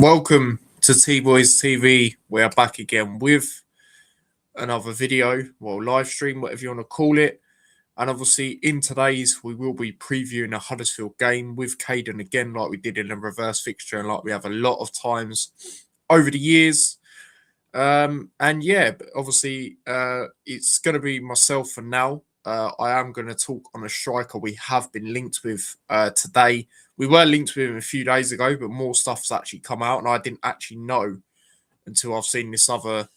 Welcome to T Boys TV. We are back again with another video, live stream, whatever you want to call it. And obviously, in today's, we will be previewing a Huddersfield game with Kaden again, like we did in a reverse fixture, and like we have a lot of times over the years. And yeah, but obviously, it's going to be myself for now. I am going to talk on a striker we have been linked with today. We were linked with him a few days ago, but more stuff's actually come out, and I didn't actually know until I've seen this other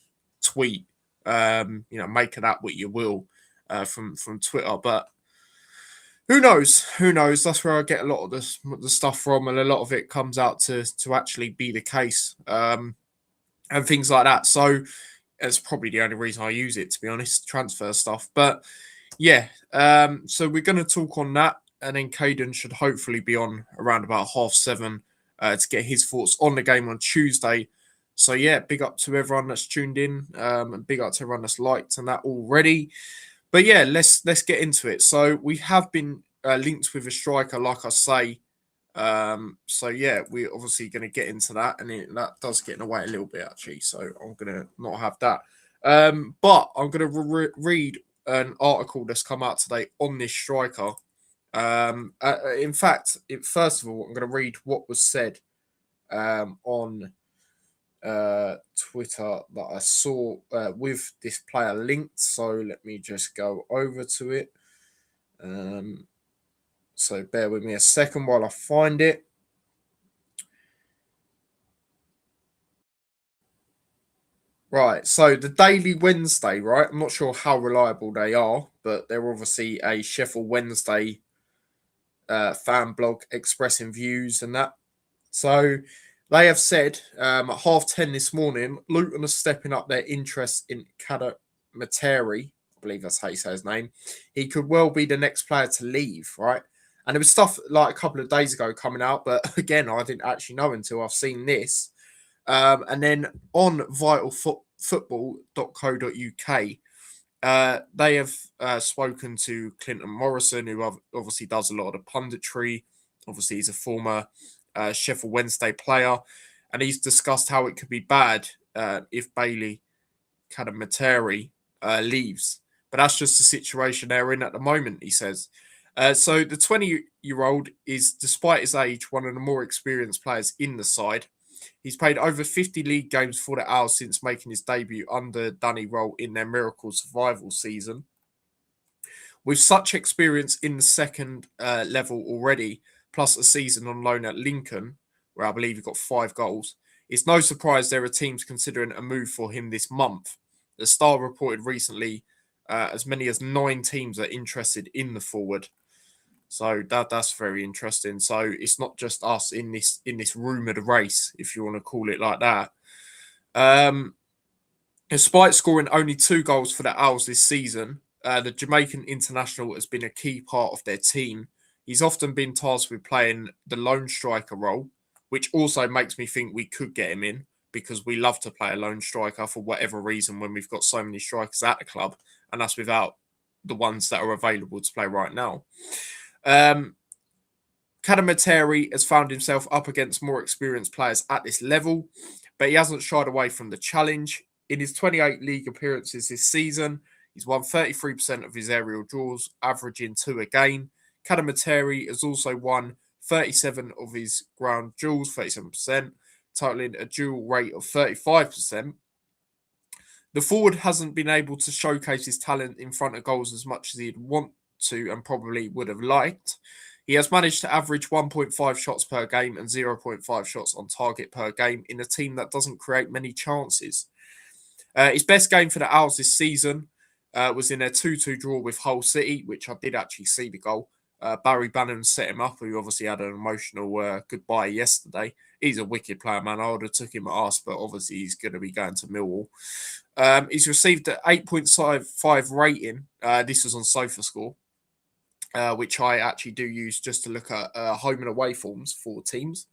tweet. Make of that what you will from Twitter, but who knows? Who knows? That's where I get a lot of the stuff from, and a lot of it comes out to actually be the case, and things like that. So that's probably the only reason I use it, to be honest, transfer stuff. But yeah, so we're going to talk on that, and then Kaden should hopefully be on around about 7:30 to get his thoughts on the game on Tuesday. So yeah, big up to everyone that's tuned in, and big up to everyone that's liked and that already. But yeah, let's get into it. So we have been linked with a striker, like I say. So yeah, we're obviously going to get into that, and that does get in the way a little bit actually. So I'm going to not have that. But I'm going to read an article that's come out today on this striker. In fact, first of all, I'm going to read what was said on Twitter that I saw with this player linked. So let me just go over to it. So bear with me a second while I find it. Right, so the Daily Wednesday, right? I'm not sure how reliable they are, but they're obviously a Sheffield Wednesday fan blog expressing views and that. So they have said at 10:30 this morning, Luton are stepping up their interest in Kaden, I believe that's how you say his name. He could well be the next player to leave, right? And there was stuff like a couple of days ago coming out, but again, I didn't actually know until I've seen this. And then on vitalfootball.co.uk, they have spoken to Clinton Morrison, who obviously does a lot of the punditry. Obviously, he's a former Sheffield Wednesday player, and he's discussed how it could be bad if Bailey Kaden leaves. But that's just the situation they're in at the moment, he says. So the 20-year-old is, despite his age, one of the more experienced players in the side. He's played over 50 league games for the Owls since making his debut under Danny Roll in their Miracle Survival season. With such experience in the second level already, plus a season on loan at Lincoln, where I believe he got 5 goals, it's no surprise there are teams considering a move for him this month. The Star reported recently as many as 9 teams are interested in the forward. So that's very interesting. So it's not just us in this rumoured race, if you want to call it like that. Despite scoring only 2 goals for the Owls this season, the Jamaican international has been a key part of their team. He's often been tasked with playing the lone striker role, which also makes me think we could get him in, because we love to play a lone striker for whatever reason when we've got so many strikers at the club, and that's without the ones that are available to play right now. Kaden has found himself up against more experienced players at this level, but he hasn't shied away from the challenge. In his 28 league appearances this season, he's won 33% of his aerial duels, averaging 2 a game. Kaden has also won 37 of his ground duels, 37%, totaling a duel rate of 35%. The forward hasn't been able to showcase his talent in front of goals as much as he'd want to and probably would have liked. He has managed to average 1.5 shots per game and 0.5 shots on target per game in a team that doesn't create many chances. His best game for the Owls this season was in a 2-2 draw with Hull City, which I did actually see the goal. Barry Bannon set him up, who obviously had an emotional goodbye yesterday. He's a wicked player, man. I would have took him at us, but obviously he's going to be going to Millwall. He's received an 8.5 rating. This was on SofaScore, which I actually do use just to look at home and away forms for teams.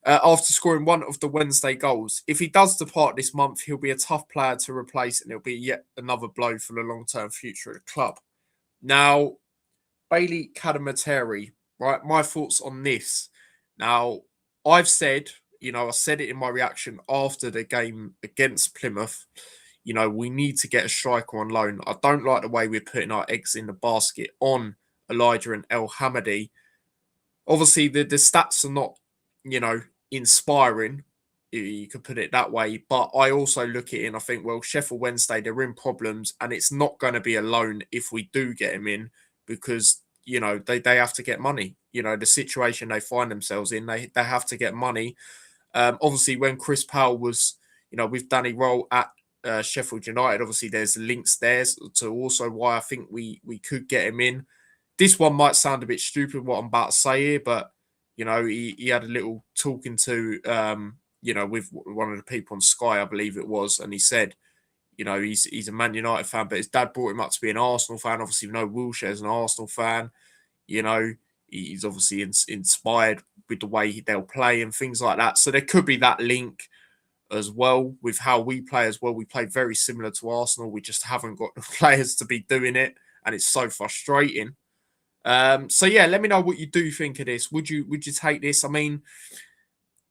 After scoring 1 of the Wednesday goals. If he does depart this month, he'll be a tough player to replace, and it'll be yet another blow for the long-term future of the club. Now, Bailey Kaden, right? My thoughts on this. Now, I've said I said it in my reaction after the game against Plymouth. We need to get a striker on loan. I don't like the way we're putting our eggs in the basket on Elijah and El Hamadi. Obviously, the stats are not, inspiring. You could put it that way. But I also look at it and I think, well, Sheffield Wednesday, they're in problems and it's not going to be a loan if we do get him in because, they have to get money. The situation they find themselves in, they have to get money. Obviously, when Chris Powell was, with Danny Roll at Sheffield United, obviously there's links there to also why I think we could get him in. This one might sound a bit stupid what I'm about to say here, but he had a little talking to with one of the people on Sky, I believe it was, and he said, he's a Man United fan, but his dad brought him up to be an Arsenal fan. Obviously, we know Wilshere's an Arsenal fan. He's obviously inspired with the way they'll play and things like that. So there could be that link as well with how we play as well. We play very similar to Arsenal. We just haven't got the players to be doing it, and it's so frustrating. So yeah, let me know what you do think of this. Would you take this? I mean,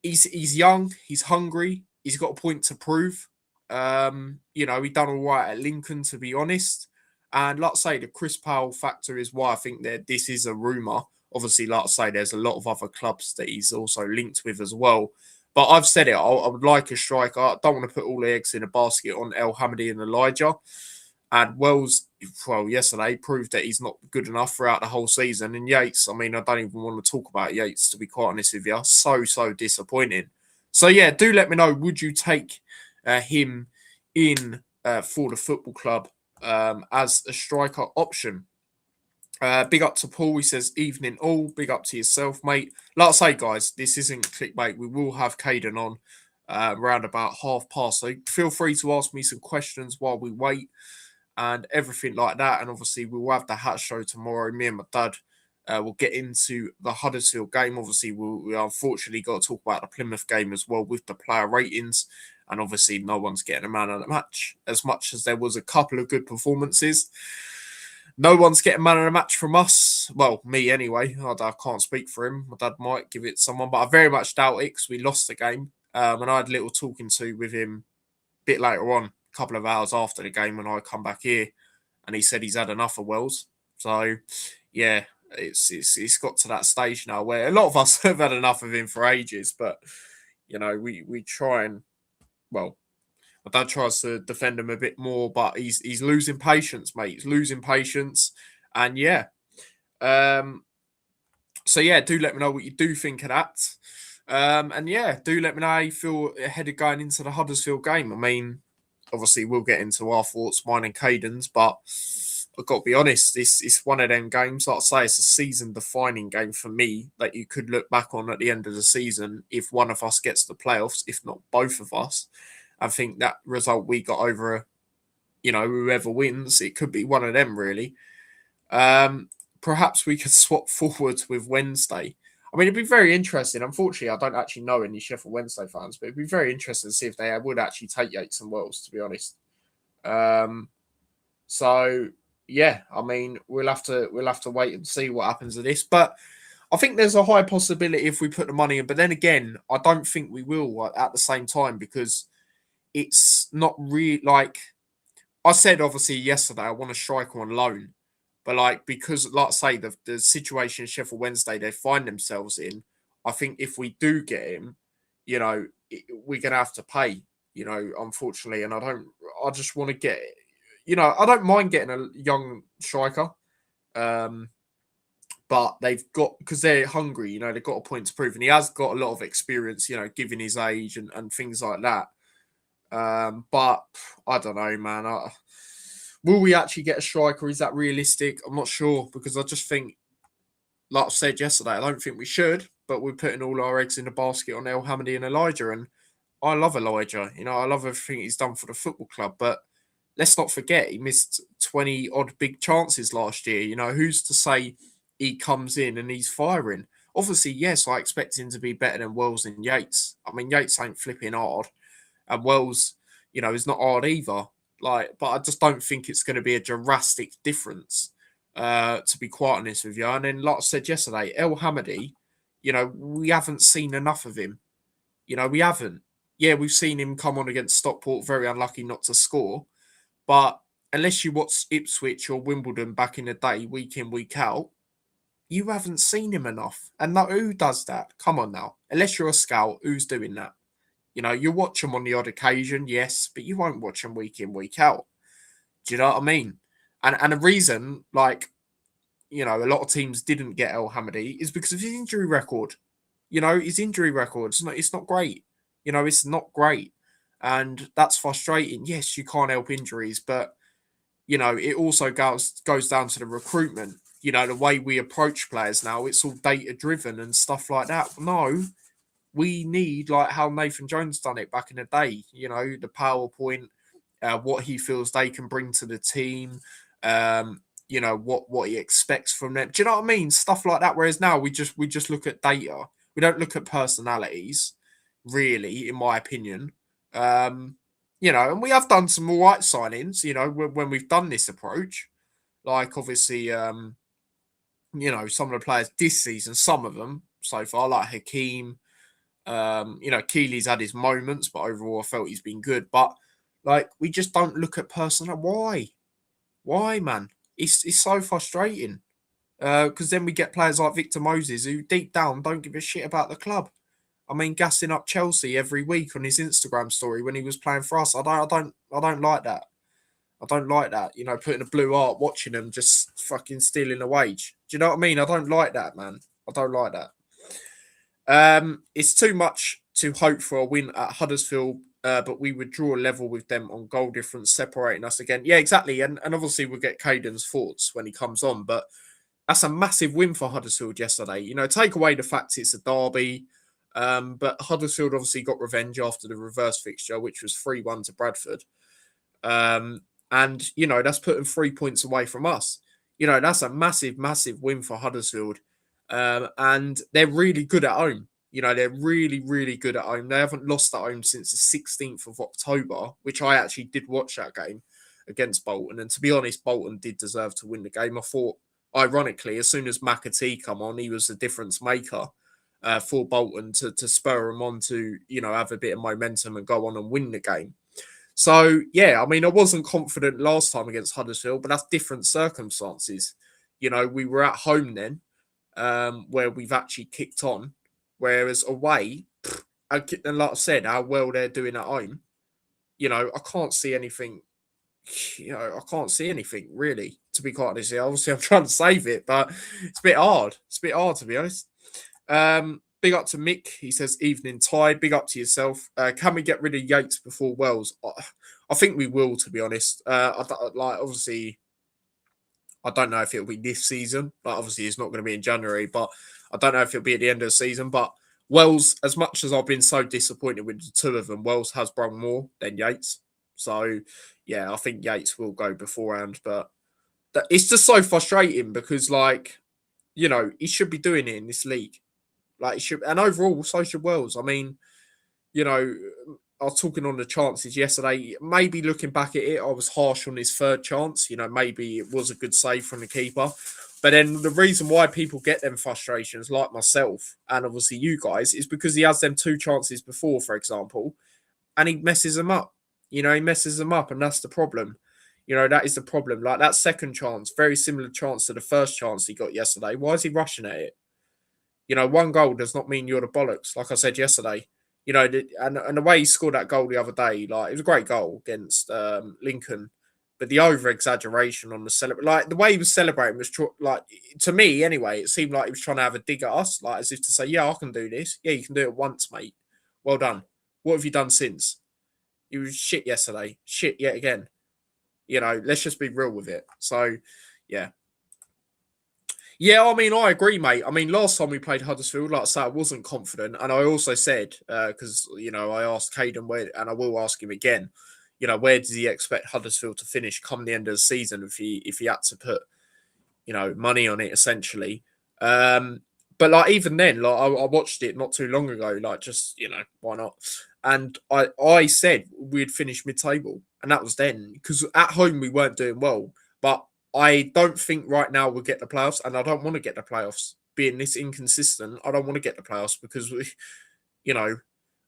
he's young, he's hungry, he's got a point to prove. He done all right at Lincoln, to be honest. And like I say, the Chris Powell factor is why I think that this is a rumour. Obviously, like I say, there's a lot of other clubs that he's also linked with as well. But I've said it, I would like a striker. I don't want to put all the eggs in a basket on El Hamadi and Elijah. And Wells, yesterday proved that he's not good enough throughout the whole season. And Yates, I mean, I don't even want to talk about Yates, to be quite honest with you. So disappointing. So, yeah, do let me know. Would you take him in for the football club as a striker option? Big up to Paul. He says, evening all. Big up to yourself, mate. Like I say, guys, this isn't clickbait. We will have Kaden on around about past. So feel free to ask me some questions while we wait and everything like that. And obviously, we'll have the hat show tomorrow. Me and my dad will get into the Huddersfield game. Obviously, we unfortunately got to talk about the Plymouth game as well with the player ratings. And obviously, no one's getting a man of the match. As much as there was a couple of good performances, no one's getting man of the match from us. Well, me anyway. I can't speak for him. My dad might give it to someone, but I very much doubt it because we lost the game. And I had a little talking to with him a bit later on, a couple of hours after the game when I come back here. And he said he's had enough of Wells. So, yeah, it's got to that stage now where a lot of us have had enough of him for ages. But, we try and, well, my dad tries to defend him a bit more, but he's losing patience, mate. He's losing patience. And yeah. So yeah, do let me know what you do think of that. And yeah, do let me know how you feel ahead of going into the Huddersfield game. I mean, obviously we'll get into our thoughts, mine and Caden's, but I've got to be honest, it's one of them games. Like I say, it's a season-defining game for me that you could look back on at the end of the season if one of us gets the playoffs, if not both of us. I think that result we got over, whoever wins, it could be one of them, really. Perhaps we could swap forwards with Wednesday. I mean, it'd be very interesting. Unfortunately, I don't actually know any Sheffield Wednesday fans, but it'd be very interesting to see if they would actually take Yates and Wells, to be honest. So yeah, I mean, we'll have to wait and see what happens to this. But I think there's a high possibility if we put the money in. But then again, I don't think we will at the same time because it's not really like I said, obviously, yesterday, I want a striker on loan. But because, like I say, the situation Sheffield Wednesday they find themselves in, I think if we do get him, we're going to have to pay, unfortunately. And I just want to get, I don't mind getting a young striker. But they've got, because they're hungry, they've got a point to prove. And he has got a lot of experience, given his age and things like that. But I don't know, man. Will we actually get a striker? Is that realistic? I'm not sure because I just think, like I said yesterday, I don't think we should, but we're putting all our eggs in the basket on El Hamadi and Elijah. And I love Elijah. I love everything he's done for the football club. But let's not forget, he missed 20 odd big chances last year. Who's to say he comes in and he's firing? Obviously, yes, I expect him to be better than Wells and Yates. I mean, Yates ain't flipping hard. And Wells, is not hard either. But I just don't think it's going to be a drastic difference, to be quite honest with you. And then, like I said yesterday, El Hamadi, we haven't seen enough of him. We haven't. Yeah, we've seen him come on against Stockport, very unlucky not to score. But unless you watch Ipswich or Wimbledon back in the day, week in, week out, you haven't seen him enough. And now, who does that? Come on now. Unless you're a scout, who's doing that? You watch him on the odd occasion, yes, but you won't watch him week in, week out. Do you know what I mean? And the reason, a lot of teams didn't get El Hamadi is because of his injury record. His injury record, it's not great. It's not great. And that's frustrating. Yes, you can't help injuries, but, it also goes down to the recruitment. The way we approach players now, it's all data driven and stuff like that. No, we need like how Nathan Jones done it back in the day. The PowerPoint, what he feels they can bring to the team. What he expects from them. Do you know what I mean? Stuff like that. Whereas now we just look at data. We don't look at personalities, really, in my opinion. And we have done some all right signings. When we've done this approach, like obviously, some of the players this season, some of them so far, like Hakeem. Keely's had his moments, but overall I felt he's been good. But we just don't look at personnel. Why, man? It's so frustrating. Because then we get players like Victor Moses who deep down don't give a shit about the club. I mean, gassing up Chelsea every week on his Instagram story when he was playing for us. I don't like that. I don't like that. Putting a blue art, watching them just fucking stealing a wage. Do you know what I mean? I don't like that, man. I don't like that. It's too much to hope for a win at Huddersfield, but we would draw a level with them on goal difference, separating us again. Yeah, exactly. And obviously we'll get Kaden's thoughts when he comes on, but that's a massive win for Huddersfield yesterday. Take away the fact it's a derby, but Huddersfield obviously got revenge after the reverse fixture, which was 3-1 to Bradford. And, that's putting 3 points away from us. That's a massive, massive win for Huddersfield. And they're really good at home. They're really, really good at home. They haven't lost at home since the 16th of October, which I actually did watch that game against Bolton. And to be honest, Bolton did deserve to win the game. I thought, ironically, as soon as McAtee come on, he was the difference maker for Bolton to spur him on to, have a bit of momentum and go on and win the game. So, yeah, I mean, I wasn't confident last time against Huddersfield, but that's different circumstances. We were at home then. Where we've actually kicked on, whereas away, and like I said, how well they're doing at home, I can't see anything. I can't see anything really, to be quite honest. Obviously, I'm trying to save it, but it's a bit hard. It's a bit hard, to be honest. Big up to Mick. He says, evening tide. Big up to yourself. Can we get rid of Yates before Wells? I think we will, to be honest. Obviously, I don't know if it'll be this season. Obviously, it's not going to be in January, but I don't know if it'll be at the end of the season. But Wells, as much as I've been so disappointed with the two of them, Wells has brung more than Yates. So, yeah, I think Yates will go beforehand. But it's just so frustrating because, he should be doing it in this league. He should, and overall, so should Wells. I mean, I was talking on the chances yesterday. Maybe looking back at it, I was harsh on his third chance. Maybe it was a good save from the keeper. But then the reason why people get them frustrations, like myself and obviously you guys, is because he has them two chances before, for example, and he messes them up. He messes them up, and that's the problem. That is the problem. Like that second chance, very similar chance to the first chance he got yesterday. Why is he rushing at it? One goal does not mean you're the bollocks, like I said yesterday. And the way he scored that goal the other day, it was a great goal against Lincoln, but the over exaggeration on the the way he was celebrating was to me anyway. It seemed like he was trying to have a dig at us, as if to say, "Yeah, I can do this. Yeah, you can do it once, mate. Well done. What have you done since? You was shit yesterday. Shit yet again. Let's just be real with it." So, yeah. Yeah, I mean, I agree, mate. I mean, last time we played Huddersfield, like I said, I wasn't confident. And I also said, because, I asked Kaden where, and I will ask him again, where does he expect Huddersfield to finish come the end of the season if he had to put, money on it, essentially. But, even then, I watched it not too long ago, just, why not? And I said we'd finish mid-table. And that was then, because at home we weren't doing well. But I don't think right now we'll get the playoffs, and I don't want to get the playoffs. Being this inconsistent, I don't want to get the playoffs because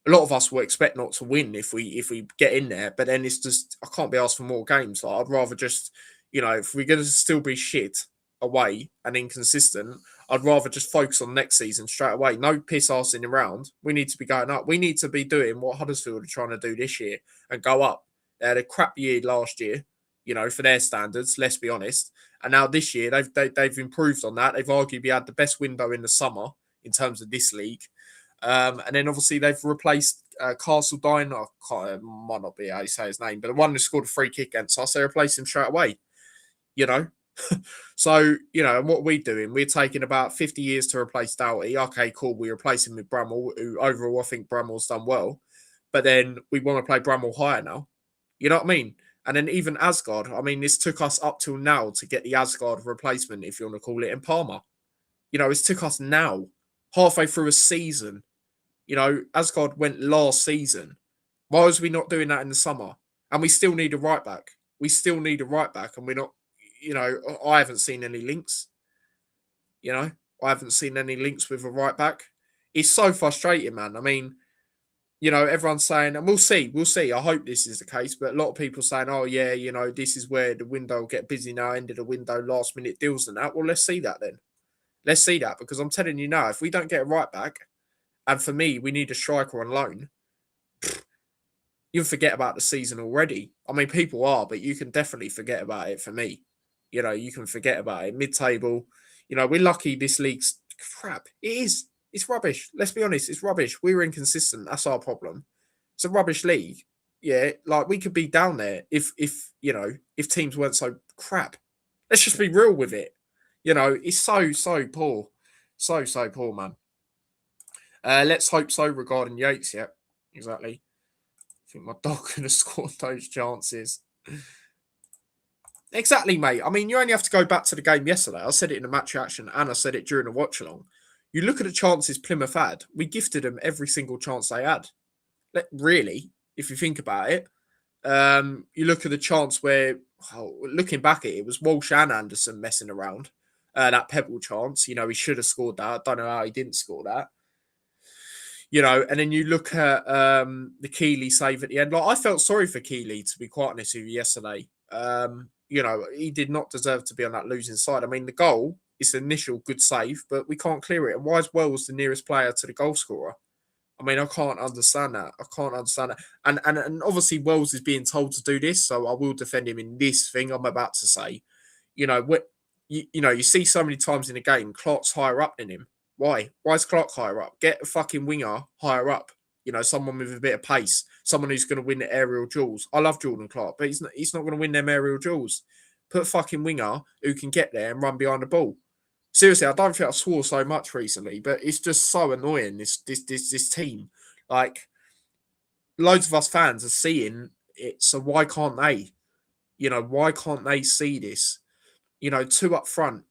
A lot of us will expect not to win if we get in there, but then it's just I can't be asked for more games. Like, I'd rather just, if we're going to still be shit away and inconsistent, I'd rather just focus on next season straight away. No piss arsing around. We need to be going up. We need to be doing what Huddersfield are trying to do this year and go up. They had a crap year last year, for their standards. Let's be honest. And now this year they've improved on that. They've arguably had the best window in the summer in terms of this league. And then obviously they've replaced Castle Dine. Might not be how you say his name, but the one who scored a free kick against us, they replaced him straight away. So, and what we're doing, we're taking about 50 years to replace Doughty. Okay, cool. We replace him with Bramall, who overall I think Bramall's done well. But then we want to play Bramall higher now. You know what I mean? And then even Asgard, I mean, this took us up till now to get the Asgard replacement, if you want to call it, in Palmer. It's took us now, halfway through a season. Asgard went last season. Why was we not doing that in the summer? And we still need a right back. We still need a right back, and we're not, I haven't seen any links. I haven't seen any links with a right back. It's so frustrating, man. I mean, everyone's saying, and we'll see. I hope this is the case, but a lot of people saying, oh, yeah, this is where the window will get busy now, end of the window, last minute deals and that. Well, let's see that then. Let's see that, because I'm telling you now, if we don't get a right back, and for me, we need a striker on loan, you forget about the season already. I mean, people are, but you can definitely forget about it for me. You can forget about it. Mid-table, we're lucky this league's crap. It is. It's rubbish. Let's be honest. It's rubbish. We're inconsistent. That's our problem. It's a rubbish league. Yeah, like we could be down there if teams weren't so crap. Let's just be real with it. It's so poor. So poor, man. Let's hope so regarding Yates. Yeah, exactly. I think my dog could have scored those chances. Exactly, mate. I mean, you only have to go back to the game yesterday. I said it in the match reaction and I said it during the watch along. You look at the chances Plymouth had, we gifted them every single chance they had. Really, if you think about it. You look at the chance where, looking back at it, it was Walsh and Anderson messing around. That Pebble chance, he should have scored that. I don't know how he didn't score that. And then you look at the Keeley save at the end. Like, I felt sorry for Keeley, to be quite honest with you, yesterday. He did not deserve to be on that losing side. I mean, the goal is an initial good save, but we can't clear it. And why is Wells the nearest player to the goal scorer? I mean, I can't understand that. And obviously Wells is being told to do this, so I will defend him in this thing I'm about to say. You see so many times in the game, Clark's higher up than him. Why? Why is Clark higher up? Get a fucking winger higher up. Someone with a bit of pace, someone who's going to win the aerial duels. I love Jordan Clark, but he's not going to win them aerial duels. Put a fucking winger who can get there and run behind the ball. Seriously, I don't think I've swore so much recently, but it's just so annoying, this team. Like, loads of us fans are seeing it, so why can't they? Why can't they see this? Two up front.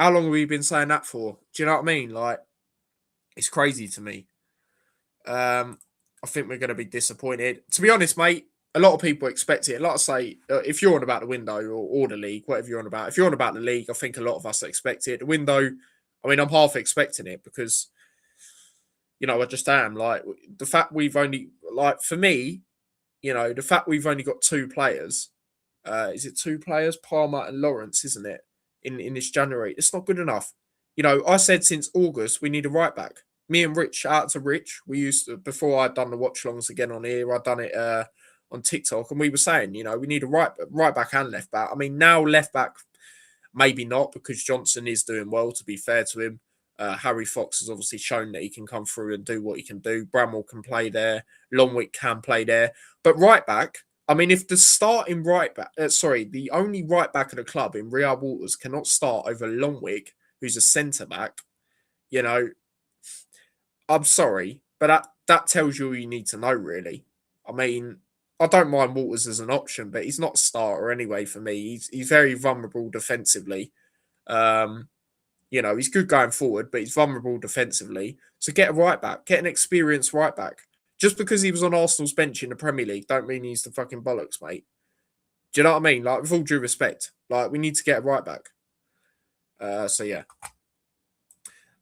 How long have we been saying that for? Do you know what I mean? Like, it's crazy to me. I think we're going to be disappointed. To be honest, mate, a lot of people expect it. Like I say, if you're on about the window or the league, whatever you're on about, if you're on about the league, I think a lot of us expect it. The window, I mean, I'm half expecting it because, I just am. Like, the fact we've only, like, for me, the fact we've only got two players, is it two players? Palmer and Lawrence, isn't it? In this January. It's not good enough. I said since August, we need a right back. Me and Rich, shout out to Rich. We used to, before I'd done the watch longs again on here, I'd done it on TikTok, and we were saying, we need a right back and left back. I mean, now left back, maybe not, because Johnson is doing well, to be fair to him. Harry Fox has obviously shown that he can come through and do what he can do. Bramall can play there. Longwick can play there. But right back, I mean, if the starting right back, the only right back of the club in Riyad Waters cannot start over Longwick, who's a centre back, I'm sorry, but that tells you all you need to know, really. I mean, I don't mind Waters as an option, but he's not a starter anyway for me. He's very vulnerable defensively. He's good going forward, but he's vulnerable defensively. So get a right back, get an experienced right back. Just because he was on Arsenal's bench in the Premier League, don't mean he's the fucking bollocks, mate. Do you know what I mean? Like, with all due respect, like, we need to get a right back. So yeah.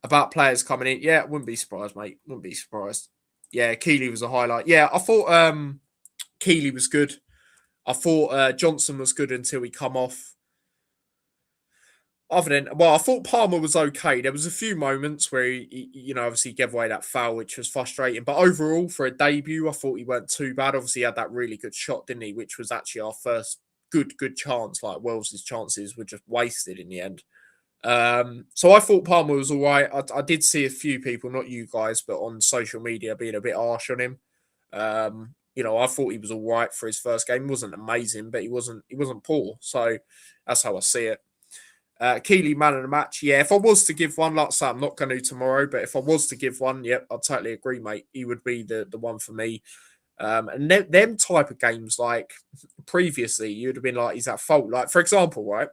About players coming in, yeah, wouldn't be surprised, mate. Wouldn't be surprised. Yeah, Keeley was a highlight. Yeah, I thought Keeley was good. I thought Johnson was good until he come off. Other than, well, I thought Palmer was okay. There was a few moments where obviously gave away that foul, which was frustrating. But overall, for a debut, I thought he weren't too bad. Obviously, he had that really good shot, didn't he? Which was actually our first good chance. Like Wells's chances were just wasted in the end. So I thought Palmer was all right. I did see a few people, not you guys, but on social media being a bit harsh on him. I thought he was all right for his first game. He wasn't amazing, but he wasn't poor. So that's how I see it. Keeley, man of the match. Yeah, if I was to give one, like I say, I'm not going to tomorrow, but if I was to give one, yep, I totally agree, mate. He would be the one for me. And them type of games, like previously, you'd have been like, he's at fault. Like, for example, right,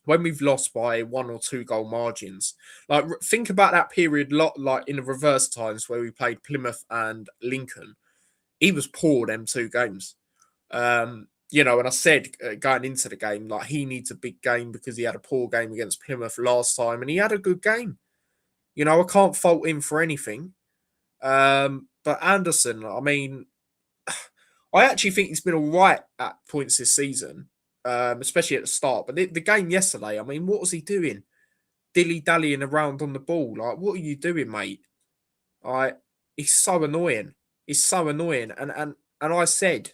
when we've lost by 1 or 2 goal margins, like think about that period, like in the reverse times where we played Plymouth and Lincoln. He was poor them 2 games. And I said going into the game, like he needs a big game because he had a poor game against Plymouth last time and he had a good game. I can't fault him for anything. But Anderson, I mean, I actually think he's been all right at points this season, especially at the start. But the game yesterday, I mean, what was he doing? Dilly-dallying around on the ball. Like, what are you doing, mate? He's so annoying. He's so annoying. And I said,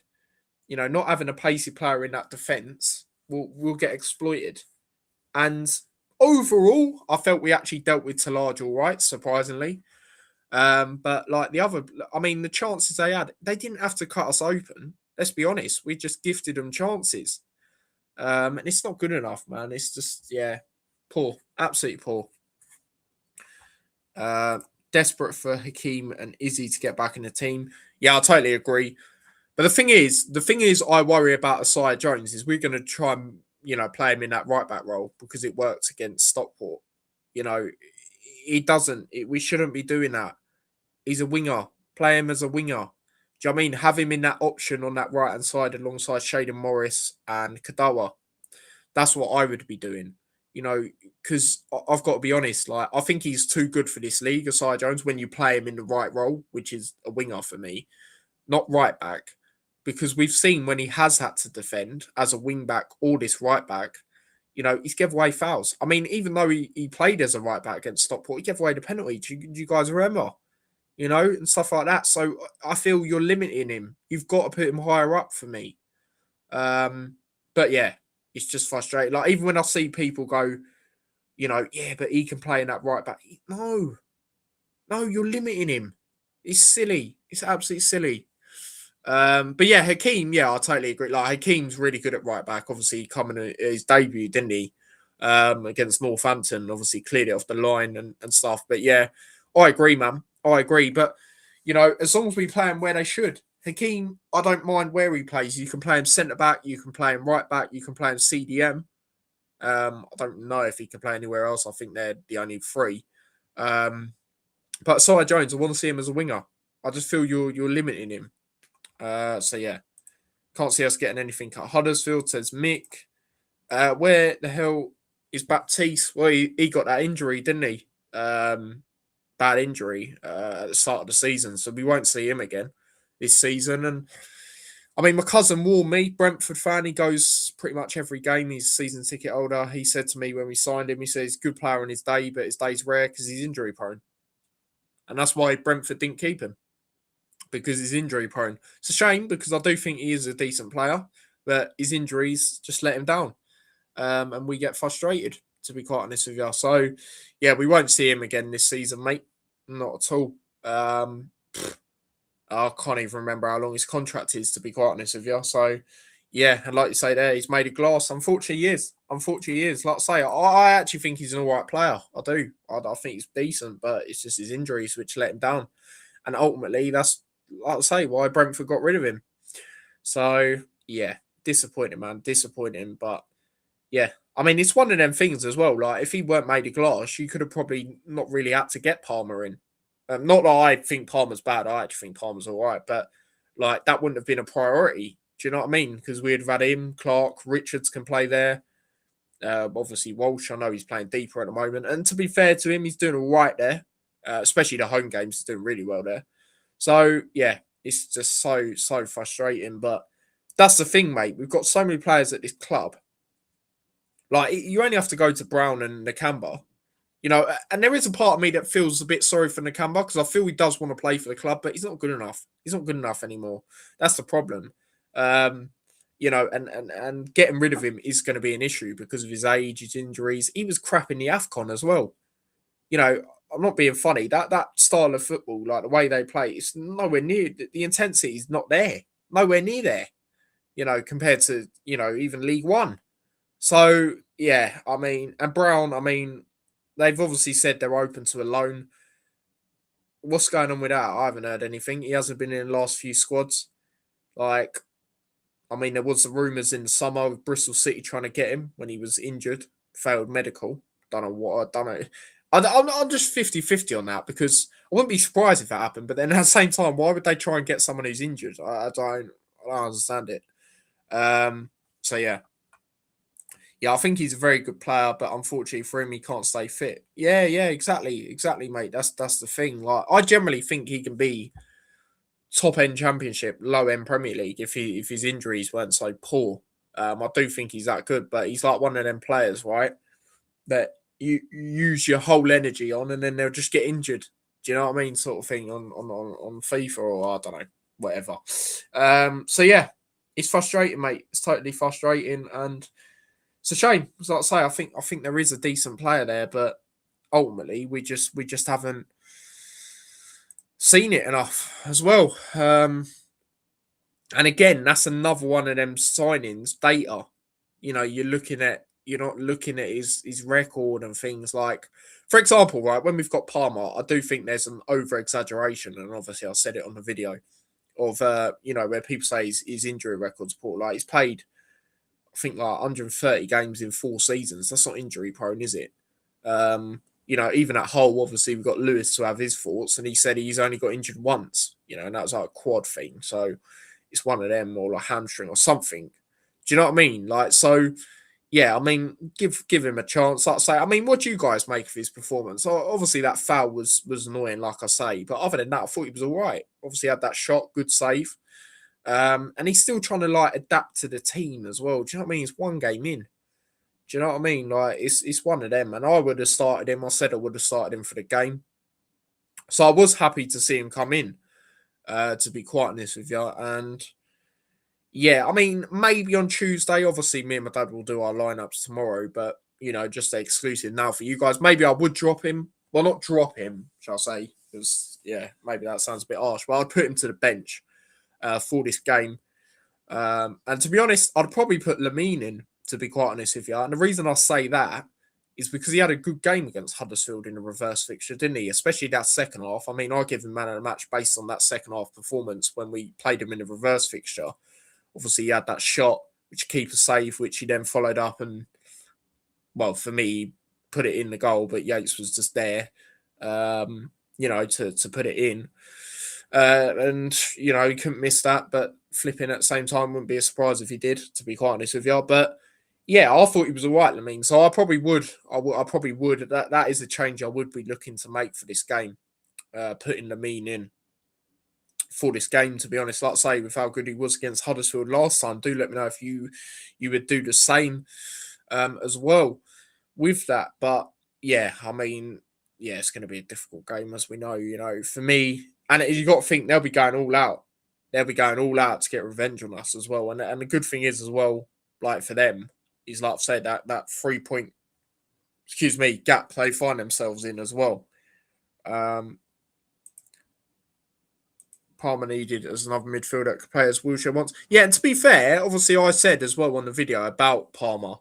not having a pacey player in that defence will get exploited. And overall, I felt we actually dealt with Talaj all right, surprisingly. But like the chances they had, they didn't have to cut us open. Let's be honest. We just gifted them chances. And it's not good enough, man. It's just, yeah, poor. Absolutely poor. Desperate for Hakeem and Izzy to get back in the team. Yeah, I totally agree. But the thing is, I worry about Asai Jones is we're going to try and play him in that right back role because it works against Stockport. He doesn't. We shouldn't be doing that. He's a winger. Play him as a winger. Do you know what I mean? Have him in that option on that right hand side alongside Shaden Morris and Kadawa. That's what I would be doing. Because I've got to be honest. Like I think he's too good for this league, Asai Jones. When you play him in the right role, which is a winger for me, not right back. Because we've seen when he has had to defend as a wing back or this right back, he's given away fouls. I mean, even though he played as a right back against Stockport, he gave away the penalty. Do you guys remember? And stuff like that. So I feel you're limiting him. You've got to put him higher up for me. But yeah, it's just frustrating. Like, even when I see people go, yeah, but he can play in that right back. No, you're limiting him. It's silly. It's absolutely silly. But yeah, Hakeem, yeah, I totally agree. Like Hakeem's really good at right back. Obviously, coming at his debut, didn't he? Against Northampton, obviously cleared it off the line and stuff. But yeah, I agree, man. I agree. But as long as we play him where they should. Hakeem, I don't mind where he plays. You can play him centre back, you can play him right back, you can play him CDM. I don't know if he can play anywhere else. I think they're the only 3. But Cy Jones, I want to see him as a winger. I just feel you're limiting him. So yeah, can't see us getting anything at Huddersfield, says Mick. Where the hell is Baptiste? Well, he got that injury, didn't he? Bad injury at the start of the season, so we won't see him again this season. And I mean, my cousin warned me, Brentford fan, he goes pretty much every game. He's a season ticket holder. He said to me when we signed him, he says he's a good player on his day, but his day's rare because he's injury prone. And that's why Brentford didn't keep him. Because he's injury prone. It's a shame because I do think he is a decent player, but his injuries just let him down. And we get frustrated, to be quite honest with you. So, yeah, we won't see him again this season, mate. Not at all. I can't even remember how long his contract is, to be quite honest with you. So, yeah, and like you say there, he's made of glass. Unfortunately, he is. Like I say, I actually think he's an all right player. I do. I think he's decent, but it's just his injuries which let him down. And ultimately, that's, like I say, why Brentford got rid of him. So, yeah, disappointing, man. Disappointing. But, yeah, I mean, it's one of them things as well. Like, if he weren't made of glass, you could have probably not really had to get Palmer in. Not that I think Palmer's bad. I actually think Palmer's all right. But, like, that wouldn't have been a priority. Do you know what I mean? Because we'd have had him, Clark, Richards can play there. Obviously, Walsh, I know he's playing deeper at the moment. And to be fair to him, he's doing all right there, especially the home games. He's doing really well there. So, yeah, it's just so frustrating. But that's the thing, mate. We've got so many players at this club. Like, you only have to go to Brown and Nakamba. You know, and there is a part of me that feels a bit sorry for Nakamba because I feel he does want to play for the club, but he's not good enough. He's not good enough anymore. That's the problem. You know, and getting rid of him is going to be an issue because of his age, his injuries. He was crap in the AFCON as well. You know, I'm not being funny. That style of football, like the way they play, it's nowhere near the intensity is not there. Nowhere near there. You know, compared to, you know, even League One. So yeah, I mean, and Brown, I mean, they've obviously said they're open to a loan. What's going on with that? I haven't heard anything. He hasn't been in the last few squads. Like, I mean, there was the rumours in the summer of Bristol City trying to get him when he was injured, failed medical. Don't know what, I don't know. I'm just 50-50 on that because I wouldn't be surprised if that happened. But then at the same time, why would they try and get someone who's injured? I don't understand it. So yeah. Yeah, I think he's a very good player, but unfortunately for him, he can't stay fit. Yeah, exactly, mate. That's the thing. Like, I generally think he can be top end Championship, low end Premier League if his injuries weren't so poor. I do think he's that good, but he's like one of them players, right? That you use your whole energy on, and then they'll just get injured. Do you know what I mean? Sort of thing on FIFA or I don't know, whatever. So yeah, it's frustrating, mate. It's totally frustrating, and it's a shame. As I say, I think there is a decent player there, but ultimately we just haven't seen it enough as well. And again, that's another one of them signings data. You know, you're not looking at his record and things like, for example, right, when we've got Palmer, I do think there's an over exaggeration, and obviously I said it on the video of you know, where people say his injury record's poor. Like, he's played, I think, like 130 games in 4 seasons. That's not injury prone, is it? You know, even at Hull, obviously we've got Lewis to have his thoughts, and he said he's only got injured once. You know, and that was like a quad thing. So it's one of them, or like hamstring or something. Do you know what I mean? Like, so yeah, I mean, give him a chance. Like I say, I mean, what do you guys make of his performance? Obviously, that foul was annoying, like I say, but other than that, I thought he was all right. Obviously, had that shot, good save, and he's still trying to like adapt to the team as well. Do you know what I mean? It's one game in. Do you know what I mean? Like, it's one of them, and I would have started him. I said I would have started him for the game, so I was happy to see him come in. To be quite honest with you, and yeah, I mean, maybe on Tuesday. Obviously, me and my dad will do our lineups tomorrow, but you know, just the exclusive now for you guys. Maybe I would drop him. Well, not drop him, shall I say? Because yeah, maybe that sounds a bit harsh. But I'd put him to the bench for this game. And to be honest, I'd probably put Lamine in. To be quite honest with you, and the reason I say that is because he had a good game against Huddersfield in the reverse fixture, didn't he? Especially that second half. I mean, I give him man of the match based on that second half performance when we played him in the reverse fixture. Obviously, he had that shot, which keeper save, which he then followed up and, well, for me, put it in the goal, but Yates was just there, you know, to put it in. And, you know, he couldn't miss that, but flipping at the same time wouldn't be a surprise if he did, to be quite honest with you. But, yeah, I thought he was all right, Lamine. So I probably would. I probably would. That is a change I would be looking to make for this game, putting Lamine in for this game, to be honest. Like I say, with how good he was against Huddersfield last time, do let me know if you would do the same as well with that. But yeah, I mean, yeah, it's going to be a difficult game, as we know. You know, for me, and you got to think they'll be going all out. They'll be going all out to get revenge on us as well. And the good thing is as well, like for them, is like I said, that 3 point, gap they find themselves in as well. Palmer needed as another midfielder that could play as Wilshere wants. Yeah, and to be fair, obviously I said as well on the video about Palmer.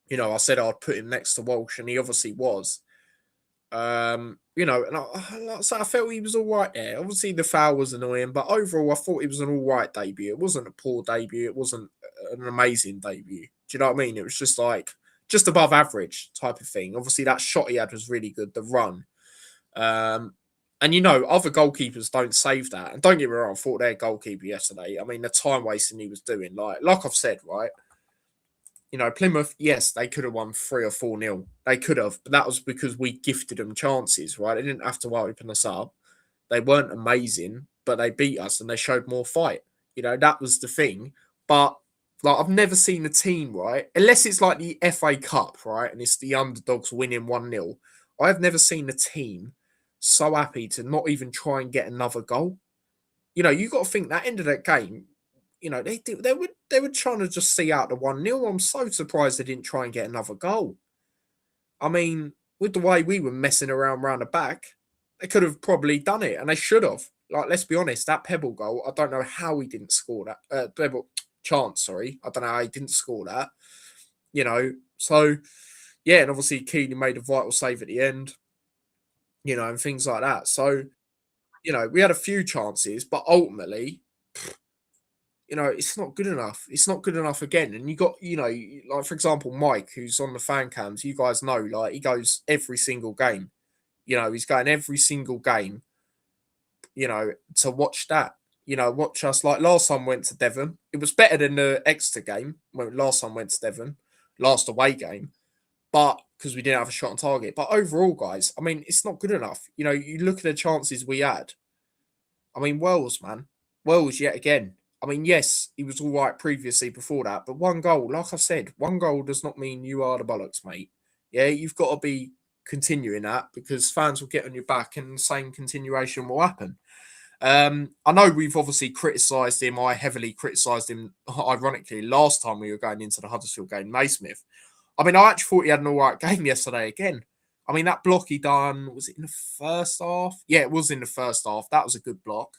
You know, I said I'd put him next to Walsh, and he obviously was. You know, and I felt he was all right there. Obviously, the foul was annoying, but overall, I thought it was an all right debut. It wasn't a poor debut. It wasn't an amazing debut. Do you know what I mean? It was just like just above average type of thing. Obviously, that shot he had was really good. The run. And you know, other goalkeepers don't save that. And don't get me wrong, I thought their goalkeeper yesterday. I mean, the time wasting he was doing, like I've said, right? Plymouth, yes, they could have won 3 or 4-0. They could have, but that was because we gifted them chances, right? They didn't have to open us up. They weren't amazing, but they beat us and they showed more fight. That was the thing. But like, I've never seen a team, right? Unless it's like the FA Cup, right? And it's the underdogs winning 1-0. I've never seen a team so happy to not even try and get another goal. You got to think that end of that game, they were trying to just see out the 1-0. I'm so surprised they didn't try and get another goal. I mean, with the way we were messing around the back, they could have probably done it, and they should have. Like, let's be honest, that Pebble goal, I don't know how he didn't score that. Pebble chance, sorry. I don't know how he didn't score that. So, yeah, and obviously Kaden made a vital save at the end, and things like that. So, we had a few chances, but ultimately, it's not good enough. It's not good enough again. And you got, like, for example, Mike, who's on the fan cams, you guys know, like, he goes every single game. He's going every single game, to watch that. Watch us. Like, last time we went to Devon. It was better than the Exeter game when last time we went to Devon, last away game. But because we didn't have a shot on target. But overall, guys, I mean, it's not good enough. You look at the chances we had. I mean, Wells, man. Wells yet again. I mean, yes, he was all right previously before that, but one goal, like I said, one goal does not mean you are the bollocks, mate. Yeah, you've got to be continuing that because fans will get on your back and the same continuation will happen. I know we've obviously criticised him. I heavily criticised him, ironically, last time we were going into the Huddersfield game, Naismith. I mean, I actually thought he had an all right game yesterday again. I mean, that block he done, was it in the first half? Yeah, it was in the first half. That was a good block.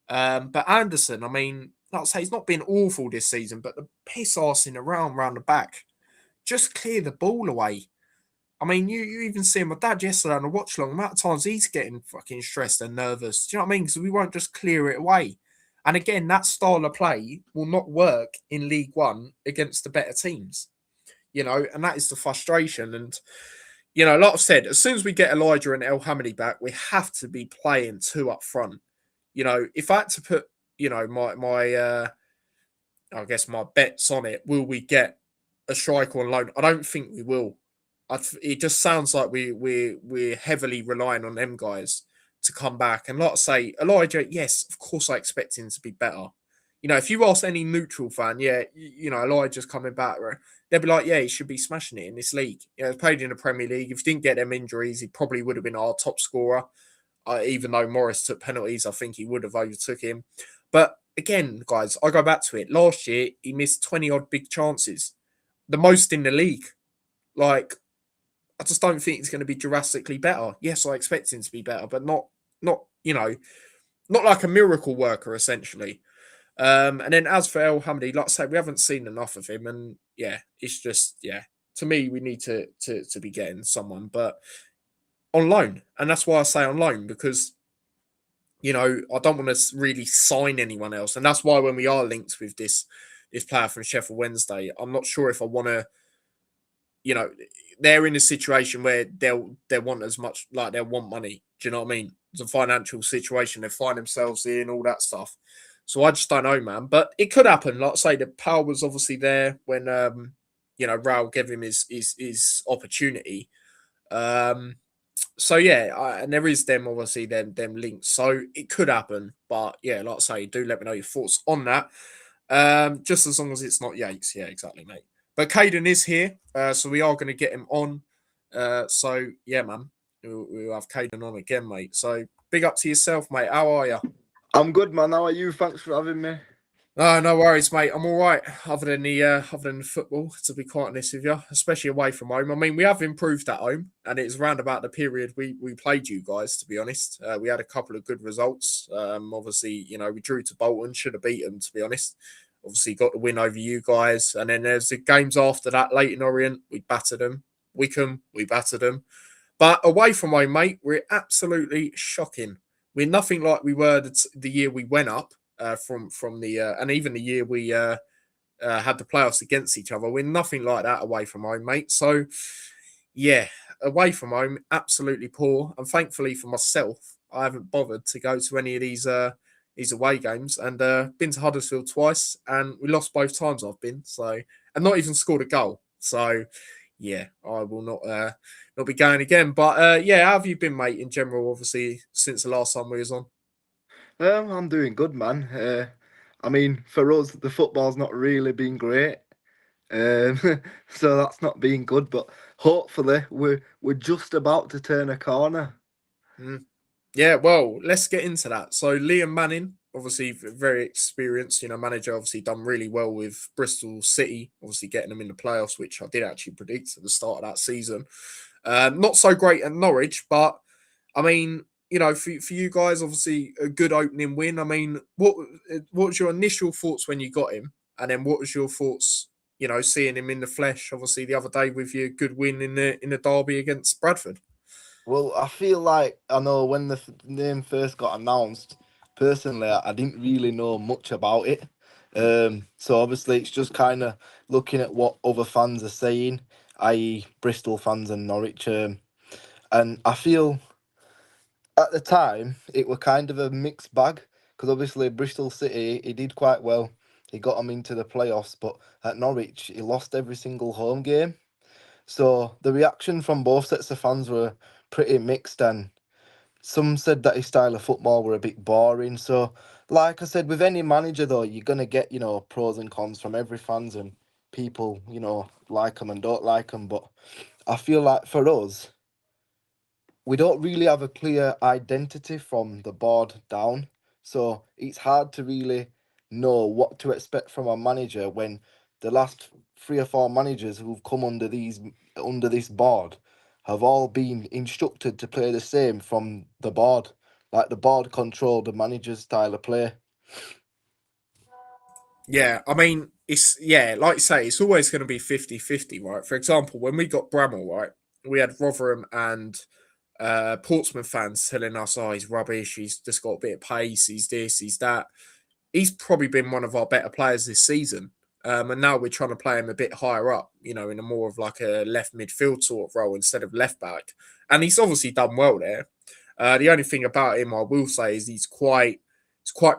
But Anderson, I mean, like I say, he's not been awful this season, but the piss arsing around the back, just clear the ball away. I mean, you even see my dad yesterday on the watch long, amount of times he's getting fucking stressed and nervous. Do you know what I mean? Because we won't just clear it away. And again, that style of play will not work in League One against the better teams. And that is the frustration. And, like I've said, as soon as we get Elijah and El Hamidi back, we have to be playing 2 up front. If I had to put, my I guess my bets on it, will we get a striker on loan? I don't think we will. It just sounds like we're heavily relying on them guys to come back. And like I say, Elijah, yes, of course I expect him to be better. If you ask any neutral fan, yeah, Elijah's coming back, right? They'll be like, yeah, he should be smashing it in this league. He's played in the Premier League. If he didn't get them injuries, he probably would have been our top scorer. Even though Morris took penalties, I think he would have overtook him. But again, guys, I go back to it. Last year, he missed 20-odd big chances. The most in the league. Like, I just don't think he's going to be drastically better. Yes, I expect him to be better, but not like a miracle worker, essentially. And then as for El Hamidi, like I say, we haven't seen enough of him. And yeah, it's just, yeah, to me, we need to be getting someone. But on loan. And that's why I say on loan, because, I don't want to really sign anyone else. And that's why when we are linked with this player from Sheffield Wednesday, I'm not sure if I want to, they're in a situation where they'll want as much, like they'll want money. Do you know what I mean? It's a financial situation they find themselves in, all that stuff. So I just don't know, man. But it could happen. Like I say, the power was obviously there when, Raul gave him his opportunity. So yeah, and there is them obviously them links, so it could happen. But yeah, like I say, do let me know your thoughts on that. Just as long as it's not Yates, yeah, exactly, mate. But Kaden is here, so we are going to get him on. So yeah, man, we'll have Kaden on again, mate. So big up to yourself, mate. How are you? I'm good, man. How are you? Thanks for having me. No worries, mate. I'm all right. Other than the football, to be quite honest with you, especially away from home. I mean, we have improved at home, and it's around about the period we played you guys. To be honest, we had a couple of good results. Obviously, we drew to Bolton, should have beat them. To be honest, obviously got the win over you guys, and then there's the games after that. Leighton Orient, we battered them. Wickham, we battered them. But away from home, mate, we're absolutely shocking. We're nothing like we were the year we went up. From the and even the year we had the playoffs against each other, we're nothing like that away from home, mate. So yeah, away from home, absolutely poor. And thankfully for myself, I haven't bothered to go to any of these his away games, and been to Huddersfield twice, and we lost both times I've been. So, and not even scored a goal. So, yeah, I will not be going again. But yeah, how have you been, mate? In general, obviously, since the last time we was on. I'm doing good, man. I mean, for us, the football's not really been great, um, so that's not been good. But hopefully, we're just about to turn a corner. Mm. Yeah, well, let's get into that. So Liam Manning, obviously very experienced, manager, obviously done really well with Bristol City, obviously getting them in the playoffs, which I did actually predict at the start of that season. Not so great at Norwich, but I mean, for you guys, obviously a good opening win. I mean, what was your initial thoughts when you got him, and then what was your thoughts, seeing him in the flesh, obviously the other day with your good win in the derby against Bradford. Well, I feel like I know when the name first got announced. Personally, I didn't really know much about it. So obviously, it's just kind of looking at what other fans are saying, i.e., Bristol fans and Norwich. And I feel at the time it were kind of a mixed bag because obviously Bristol City he did quite well. He got them into the playoffs, but at Norwich he lost every single home game. So the reaction from both sets of fans were pretty mixed, and some said that his style of football were a bit boring. So, like I said, with any manager though, you're gonna get pros and cons from every fans and people like them and don't like them. But I feel like for us, we don't really have a clear identity from the board down. So it's hard to really know what to expect from a manager when the last 3 or 4 managers who've come under this board have all been instructed to play the same from the board. Like the board control the manager's style of play. Yeah, I mean, like you say, it's always going to be 50-50, right? For example, when we got Bramall, right, we had Rotherham and Portsmouth fans telling us, oh, he's rubbish, he's just got a bit of pace, he's this, he's that. He's probably been one of our better players this season. And now we're trying to play him a bit higher up, in a more of like a left midfield sort of role instead of left back. And he's obviously done well there. The only thing about him I will say is he's quite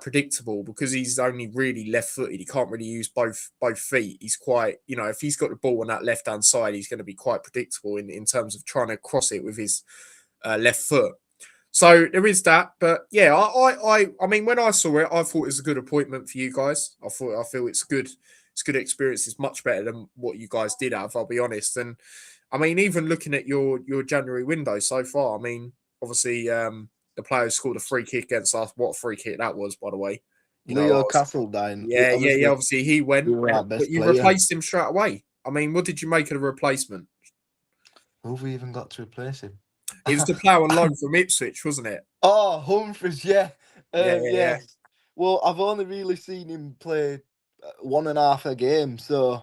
predictable because he's only really left-footed. He can't really use both feet. He's quite, if he's got the ball on that left-hand side, he's going to be quite predictable in terms of trying to cross it with his left foot. So there is that, but yeah, I mean, when I saw it, I thought it was a good appointment for you guys. I feel it's good. It's good experience. It's much better than what you guys did have. I'll be honest. And I mean, even looking at your January window so far, I mean, obviously, the players scored a free kick against us. What free kick that was, by the way. Leo Castledine, Yeah. obviously, Obviously, he we went, were our but best you player. replaced him straight away. I mean, what did you make of the replacement? Who have we even got to replace him? It was the player on loan from Ipswich, wasn't it? Oh, Humphries, yeah. Yeah. Yes. Well, I've only really seen him play 1.5 a game, so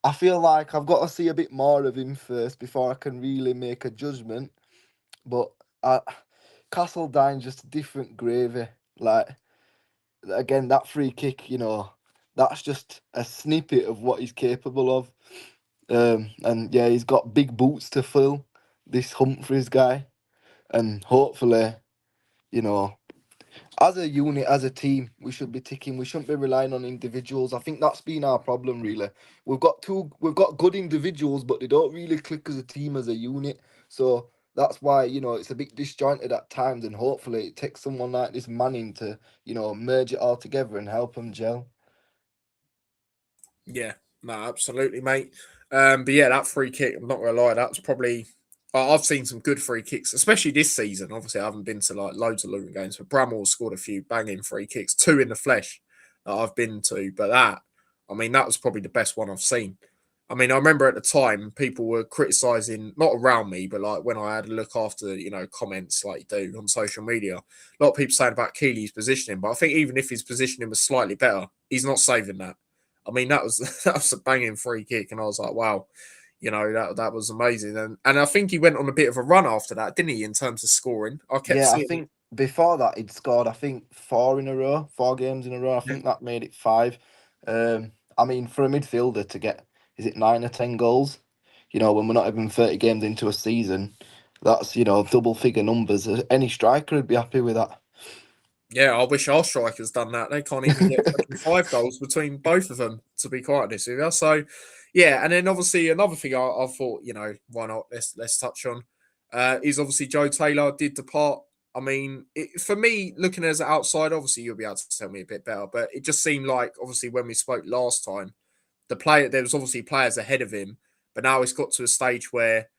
I feel like I've got to see a bit more of him first before I can really make a judgment. But Castledyne's just a different gravy. Like, again, that free kick, that's just a snippet of what he's capable of. And yeah, he's got big boots to fill, this Humphries guy. And hopefully, you know, as a unit, as a team, we should be ticking. We shouldn't be relying on individuals. I think that's been our problem, really. We've got good individuals, but they don't really click as a team, as a unit. So that's why it's a bit disjointed at times, and hopefully it takes someone like this Manning to merge it all together and help them gel. Yeah, no, absolutely, mate. But yeah, that free kick, I'm not gonna lie, that's probably I've seen some good free kicks, especially this season. Obviously, I haven't been to like loads of Luton games, but Bramall scored a few banging free kicks, two in the flesh that I've been to. But I mean, that was probably the best one I've seen. I mean, I remember at the time people were criticising, not around me, but like when I had a look after, comments like you do on social media, a lot of people saying about Keeley's positioning. But I think even if his positioning was slightly better, he's not saving that. I mean, that was that was a banging free kick, and I was like, wow, that was amazing. And I think he went on a bit of a run after that, didn't he? In terms of scoring, I kept Yeah, I seeing. think before that he'd scored, I think, 4 in a row, 4 games in a row. I Yeah, think that made it 5. I mean, for a midfielder to get, is it 9 or 10 goals? When we're not even 30 games into a season, that's double figure numbers. Any striker would be happy with that. Yeah, I wish our strikers done that. They can't even get fucking 5 goals between both of them, to be quite honest with you. So, yeah, and then obviously another thing I thought, why not? Let's touch on is obviously Joe Taylor did depart. I mean, for me, looking as an outsider, obviously you'll be able to tell me a bit better, but it just seemed like obviously when we spoke last time, there was obviously players ahead of him, but now it's got to a stage where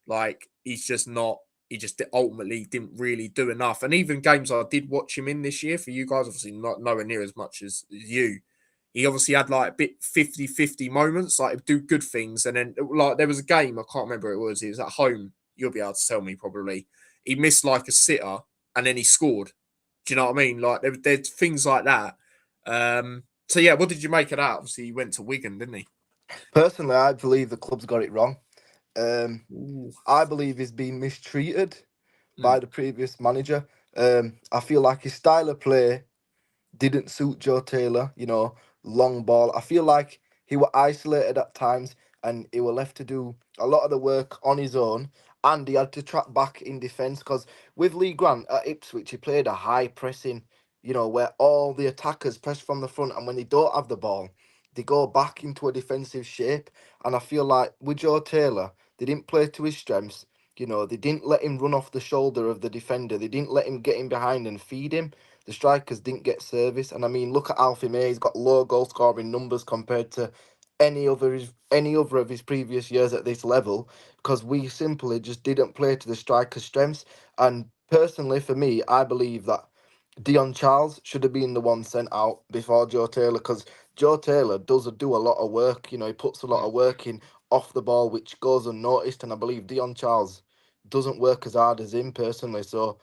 like he's just not. He just ultimately didn't really do enough. And even games I did watch him in this year for you guys, obviously not nowhere near as much as you. He obviously had like a bit 50-50 moments, like do good things. And then like there was a game, I can't remember it was at home. You'll be able to tell me probably. He missed like a sitter and then he scored. Do you know what I mean? Like there's things like that. So yeah, what did you make of that? Obviously he went to Wigan, didn't he? Personally, I believe the club's got it wrong. Ooh. I believe he's been mistreated Mm, by the previous manager. I feel like his style of play didn't suit Joe Taylor, long ball. I feel like he were isolated at times and he were left to do a lot of the work on his own, and he had to track back in defence because with Lee Grant at Ipswich he played a high pressing, where all the attackers press from the front, and when they don't have the ball they go back into a defensive shape. And I feel like with Joe Taylor they didn't play to his strengths. They didn't let him run off the shoulder of the defender. They didn't let him get in behind and feed him. The strikers didn't get service. And I mean, look at Alfie May. He's got low goal scoring numbers compared to any other of his previous years at this level, because we simply just didn't play to the strikers' strengths. And personally, for me, I believe that Dion Charles should have been the one sent out before Joe Taylor, because Joe Taylor does do a lot of work. He puts a lot mm. of work in off the ball, which goes unnoticed. And I believe Dion Charles doesn't work as hard as him personally. So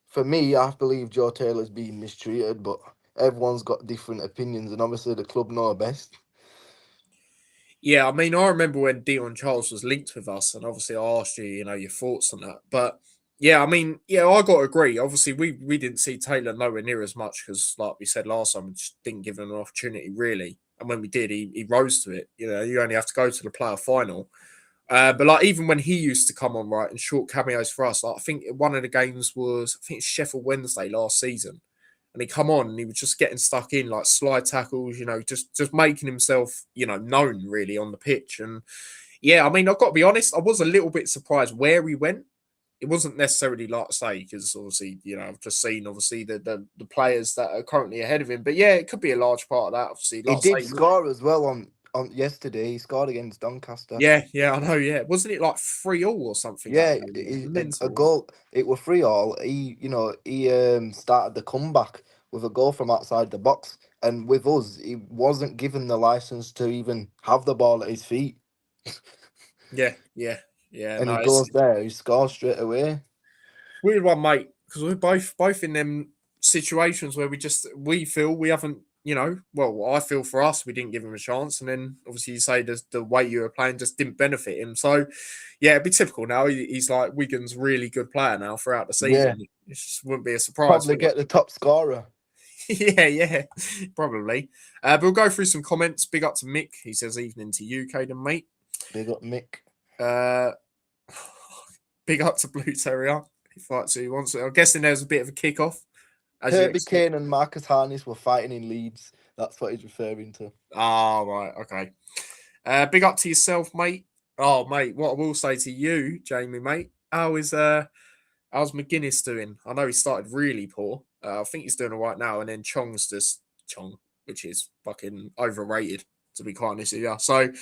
for me, I believe Joe Taylor's being mistreated, but everyone's got different opinions, and obviously the club know best. Yeah, I mean, I remember when Dion Charles was linked with us, and obviously I asked you, your thoughts on that. But yeah, I mean, yeah, I got to agree. Obviously, we didn't see Taylor nowhere near as much because, like we said last time, we just didn't give him an opportunity really. And when we did, he rose to it. You only have to go to the player final. But like even when he used to come on right and short cameos for us, like I think one of the games was I think it's Sheffield Wednesday last season, and he come on and he was just getting stuck in like slide tackles, just making himself known really on the pitch. And yeah, I mean I've got to be honest, I was a little bit surprised where he went. It wasn't necessarily like I say because obviously I've just seen obviously the players that are currently ahead of him, but yeah, it could be a large part of that. Obviously, He like I did say, score as well on yesterday. He scored against Doncaster. yeah, I know, yeah, wasn't it like 3-3 or something that Yeah, game? It was a mental. goal. It was 3-3. He started the comeback with a goal from outside the box, and with us, he wasn't given the license to even have the ball at his feet, Yeah, yeah, yeah. and No, he it's goes there, he scores straight away. weird one, mate, because we're both in them situations where we feel we haven't, well, I feel for us we didn't give him a chance, and then obviously you say the way you were playing just didn't benefit him. So yeah, it'd be typical now. He's like Wigan's really good player now throughout the Yeah, season. It just wouldn't be a surprise, probably would it? get the top scorer. Yeah, probably. But we'll go through some comments. Big up to Mick. He says evening to you, Caden, mate. Big up Mick. Uh, big up to Blue Terrier. He fights who he wants it. I'm guessing there's a bit of a kick-off, as you Herbie expect. Kane and Marcus Harness were fighting in Leeds. That's what he's referring to. Ah, right, okay. Big up to yourself, mate. Oh, mate, what I will say to you, Jamie, mate, how's McGuinness doing? I know he started really poor. I think he's doing all right now, and then Chong's just Chong, which is fucking overrated, to be quite honest with you. So,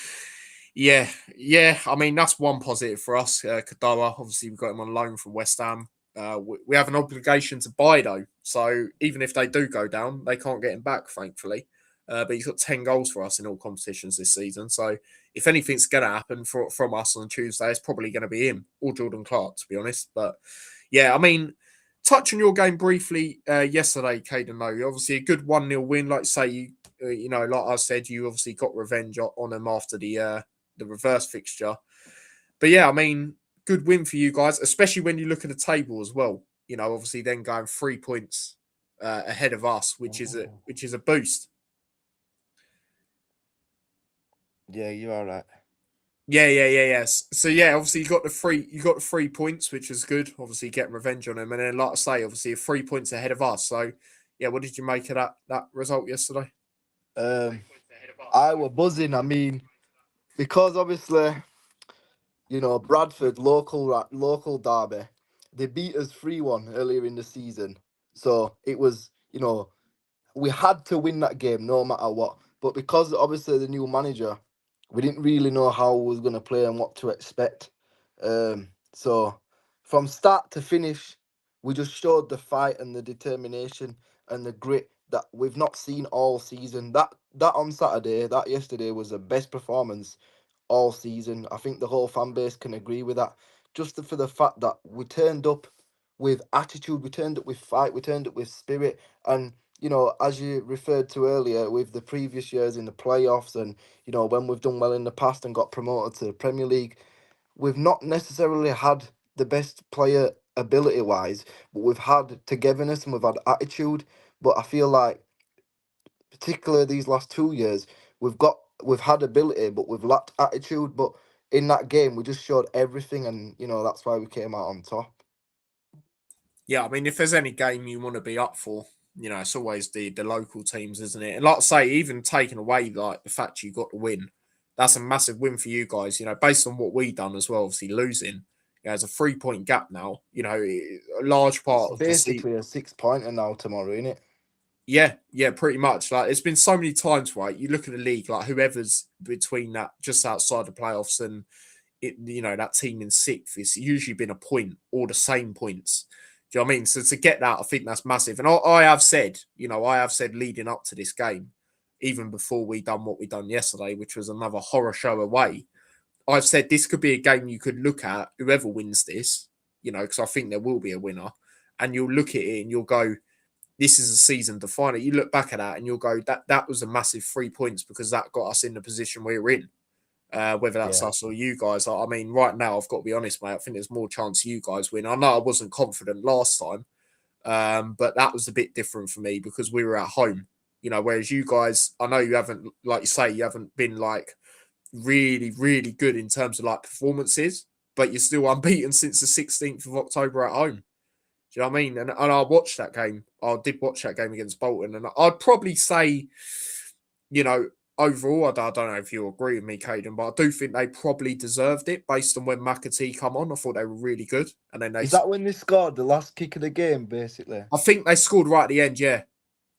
yeah, yeah. I mean, that's one positive for us. Kadoa, obviously, we've got him on loan from West Ham. We have an obligation to buy though, so even if they do go down, they can't get him back, thankfully. But he's got 10 goals for us in all competitions this season. So if anything's going to happen from us on Tuesday, it's probably going to be him or Jordan Clark, to be honest. But yeah, I mean, touch on your game briefly yesterday, Caden. Though obviously a good 1-0 win, like say like I said, you obviously got revenge on them after the reverse fixture. But yeah, I mean, good win for you guys, especially when you look at the table as well. Obviously then going 3 points ahead of us, which is a Oh. which is a boost. Yeah, you're all right. Yes. So yeah, obviously you got the 3 points, which is good. Obviously getting revenge on him, and then like I say, obviously 3 points ahead of us. So yeah, what did you make of that result yesterday? Um, I were buzzing. I mean, because obviously, Bradford, local derby, they beat us 3-1 earlier in the season. So it was, we had to win that game no matter what. But because obviously the new manager, we didn't really know how we was going to play and what to expect. So from start to finish, we just showed the fight and the determination and the grit that we've not seen all season. That on Saturday, that yesterday was the best performance all season. I think the whole fan base can agree with that. Just for the fact that we turned up with attitude, we turned up with fight, we turned up with spirit, and as you referred to earlier, with the previous years in the playoffs, and when we've done well in the past and got promoted to the Premier League, we've not necessarily had the best player ability wise, but we've had togetherness and we've had attitude. But I feel like, particularly these last 2 years, we've had ability, but we've lacked attitude. But in that game, we just showed everything, and that's why we came out on top. Yeah, I mean, if there's any game you want to be up for, it's always the local teams, isn't it? And like I say, even taking away like the fact you got to win, that's a massive win for you guys. Based on what we done as well, obviously losing. There's a 3 point gap now. A large It's part of the season. basically a 6-pointer now tomorrow, isn't it? Yeah, pretty much. Like it's been so many times, right? You look at the league, like whoever's between that just outside the playoffs and that team in sixth, it's usually been a point or the same points. Do you know what I mean? So to get that, I think that's massive. And I have said, leading up to this game, even before we done what we done yesterday, which was another horror show away. I've said this could be a game you could look at, whoever wins this, because I think there will be a winner, and you'll look at it and you'll go, this is a season definer. You look back at that and you'll go, that was a massive 3 points because that got us in the position we're in. Whether that's Yeah. us or you guys. I mean, right now, I've got to be honest, mate. I think there's more chance you guys win. I know I wasn't confident last time, but that was a bit different for me because we were at home. Whereas you guys, I know you haven't, like you say, you haven't been like really, really good in terms of like performances, but you're still unbeaten since the 16th of October at home. Do you know what I mean? And I watched that game. I did watch that game against Bolton, and I'd probably say, you know, overall, I don't know if you agree with me, Kaden, but I do think they probably deserved it based on when McAtee come on. I thought they were really good, and then Is that when they scored the last kick of the game, basically? I think they scored right at the end. Yeah,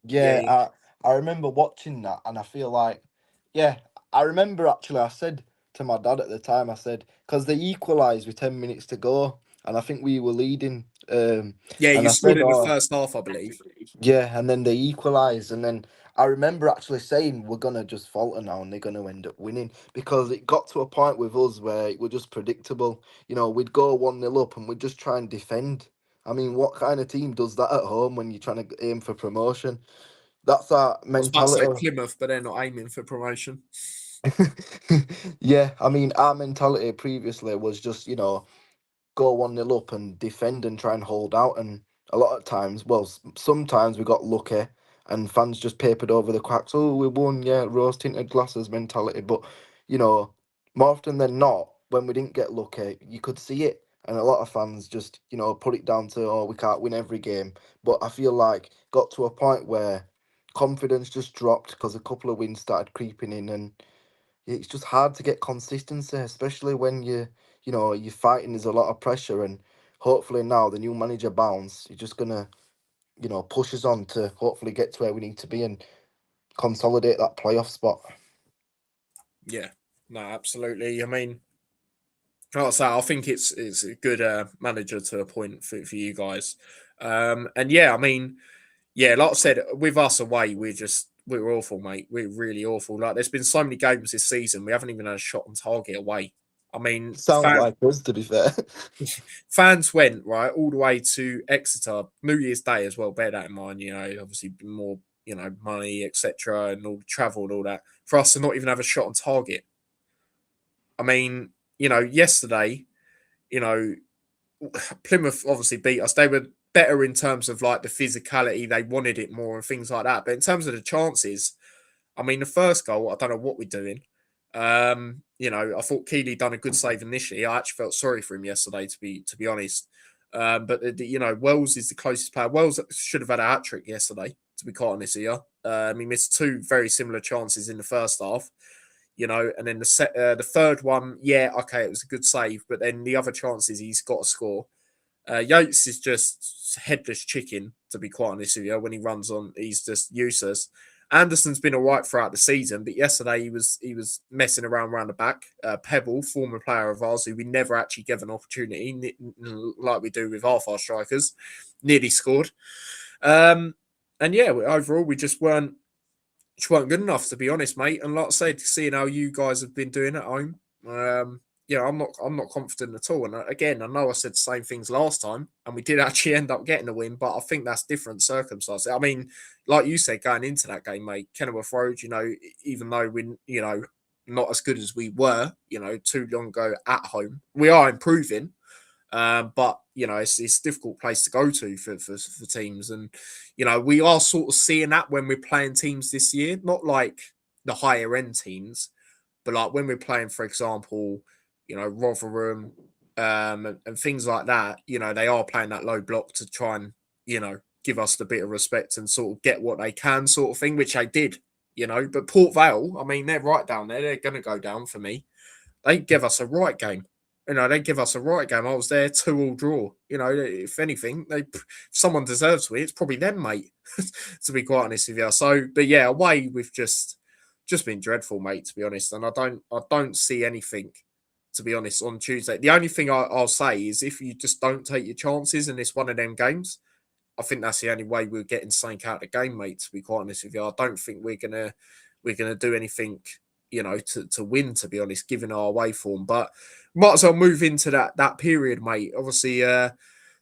yeah, Yeah, I remember watching that, and I feel like, yeah, I remember actually. I said to my dad at the time, I said, because they equalised with 10 minutes to go, and I think we were leading. yeah. And You I scored said, in the oh, first half, I believe. yeah, and then they equalised, and then I remember actually saying we're gonna just falter now, and they're gonna end up winning because it got to a point with us where it was just predictable. We'd go 1-0 up, and we'd just try and defend. I mean, what kind of team does that at home when you're trying to aim for promotion? That's our I was about to say mentality. Plymouth, but they're not aiming for promotion. Yeah, I mean, our mentality previously was just, go 1-0 up and defend and try and hold out. And a lot of times, well, sometimes we got lucky and fans just papered over the cracks. Oh, we won, yeah, rose tinted glasses mentality. But, you know, more often than not, when we didn't get lucky, you could see it. And a lot of fans just, put it down to, oh, we can't win every game. But I feel like got to a point where confidence just dropped because a couple of wins started creeping in, and it's just hard to get consistency, especially when you're fighting. There's a lot of pressure, and hopefully now the new manager bounce, he's just gonna push us on to hopefully get to where we need to be and consolidate that playoff spot. Yeah, no, absolutely. I mean, like I say, I think it's a good manager to appoint for you guys. And yeah, I mean, yeah, like I said, with us away, we're awful, mate. We're really awful. Like, there's been so many games this season, we haven't even had a shot on target away. I mean, Sounds like us, to be fair. fans went right all the way to Exeter New Year's Day as well. Bear that in mind, obviously more, money, etc., and all the travel and all that for us to not even have a shot on target. I mean, yesterday, you know, Plymouth obviously beat us. They were better in terms of like the physicality. They wanted it more and things like that. But in terms of the chances, I mean, the first goal, I don't know what we're doing. I thought Keeley done a good save initially. I actually felt sorry for him yesterday, to be honest. But Wells is the closest player. Wells should have had a hat trick yesterday. to be quite honest with you. He missed two very similar chances in the first half, and then the third one, yeah, okay, it was a good save, but then the other chances he's got to score. Yates is just headless chicken, to be quite honest with you. When he runs on, he's just useless. Anderson's been all right throughout the season, but yesterday he was messing around the back. Pebble, former player of ours, who we never actually gave an opportunity, like we do with half our strikers, nearly scored. And yeah, overall we just weren't good enough, to be honest, mate. And like I said, seeing how you guys have been doing at home, I'm not confident at all. And again, I know I said the same things last time, and we did actually end up getting a win, but I think that's different circumstances. I mean, like you said, going into that game, mate, Kenilworth Road, even though we're, not as good as we were, too long ago at home, we are improving. But it's a difficult place to go to for teams, and we are sort of seeing that when we're playing teams this year, not like the higher end teams, but like when we're playing, for example, Rotherham, and things like that. They are playing that low block to try and give us the bit of respect and sort of get what they can, sort of thing, which they did. But Port Vale, I mean, they're right down there. They're going to go down for me. They give us a right game. They give us a right game. I was there, 2-2 draw. If anything, if someone deserves to win, it's probably them, mate. To be quite honest with you. So, but yeah, away we've just been dreadful, mate. To be honest, and I don't see anything. To be honest, on Tuesday, the only thing I'll say is if you just don't take your chances and it's one of them games, I think that's the only way we're getting something out of the game, mate. To be quite honest with you, I don't think we're gonna do anything, to win. To be honest, given our away form, but might as well move into that period, mate. Obviously,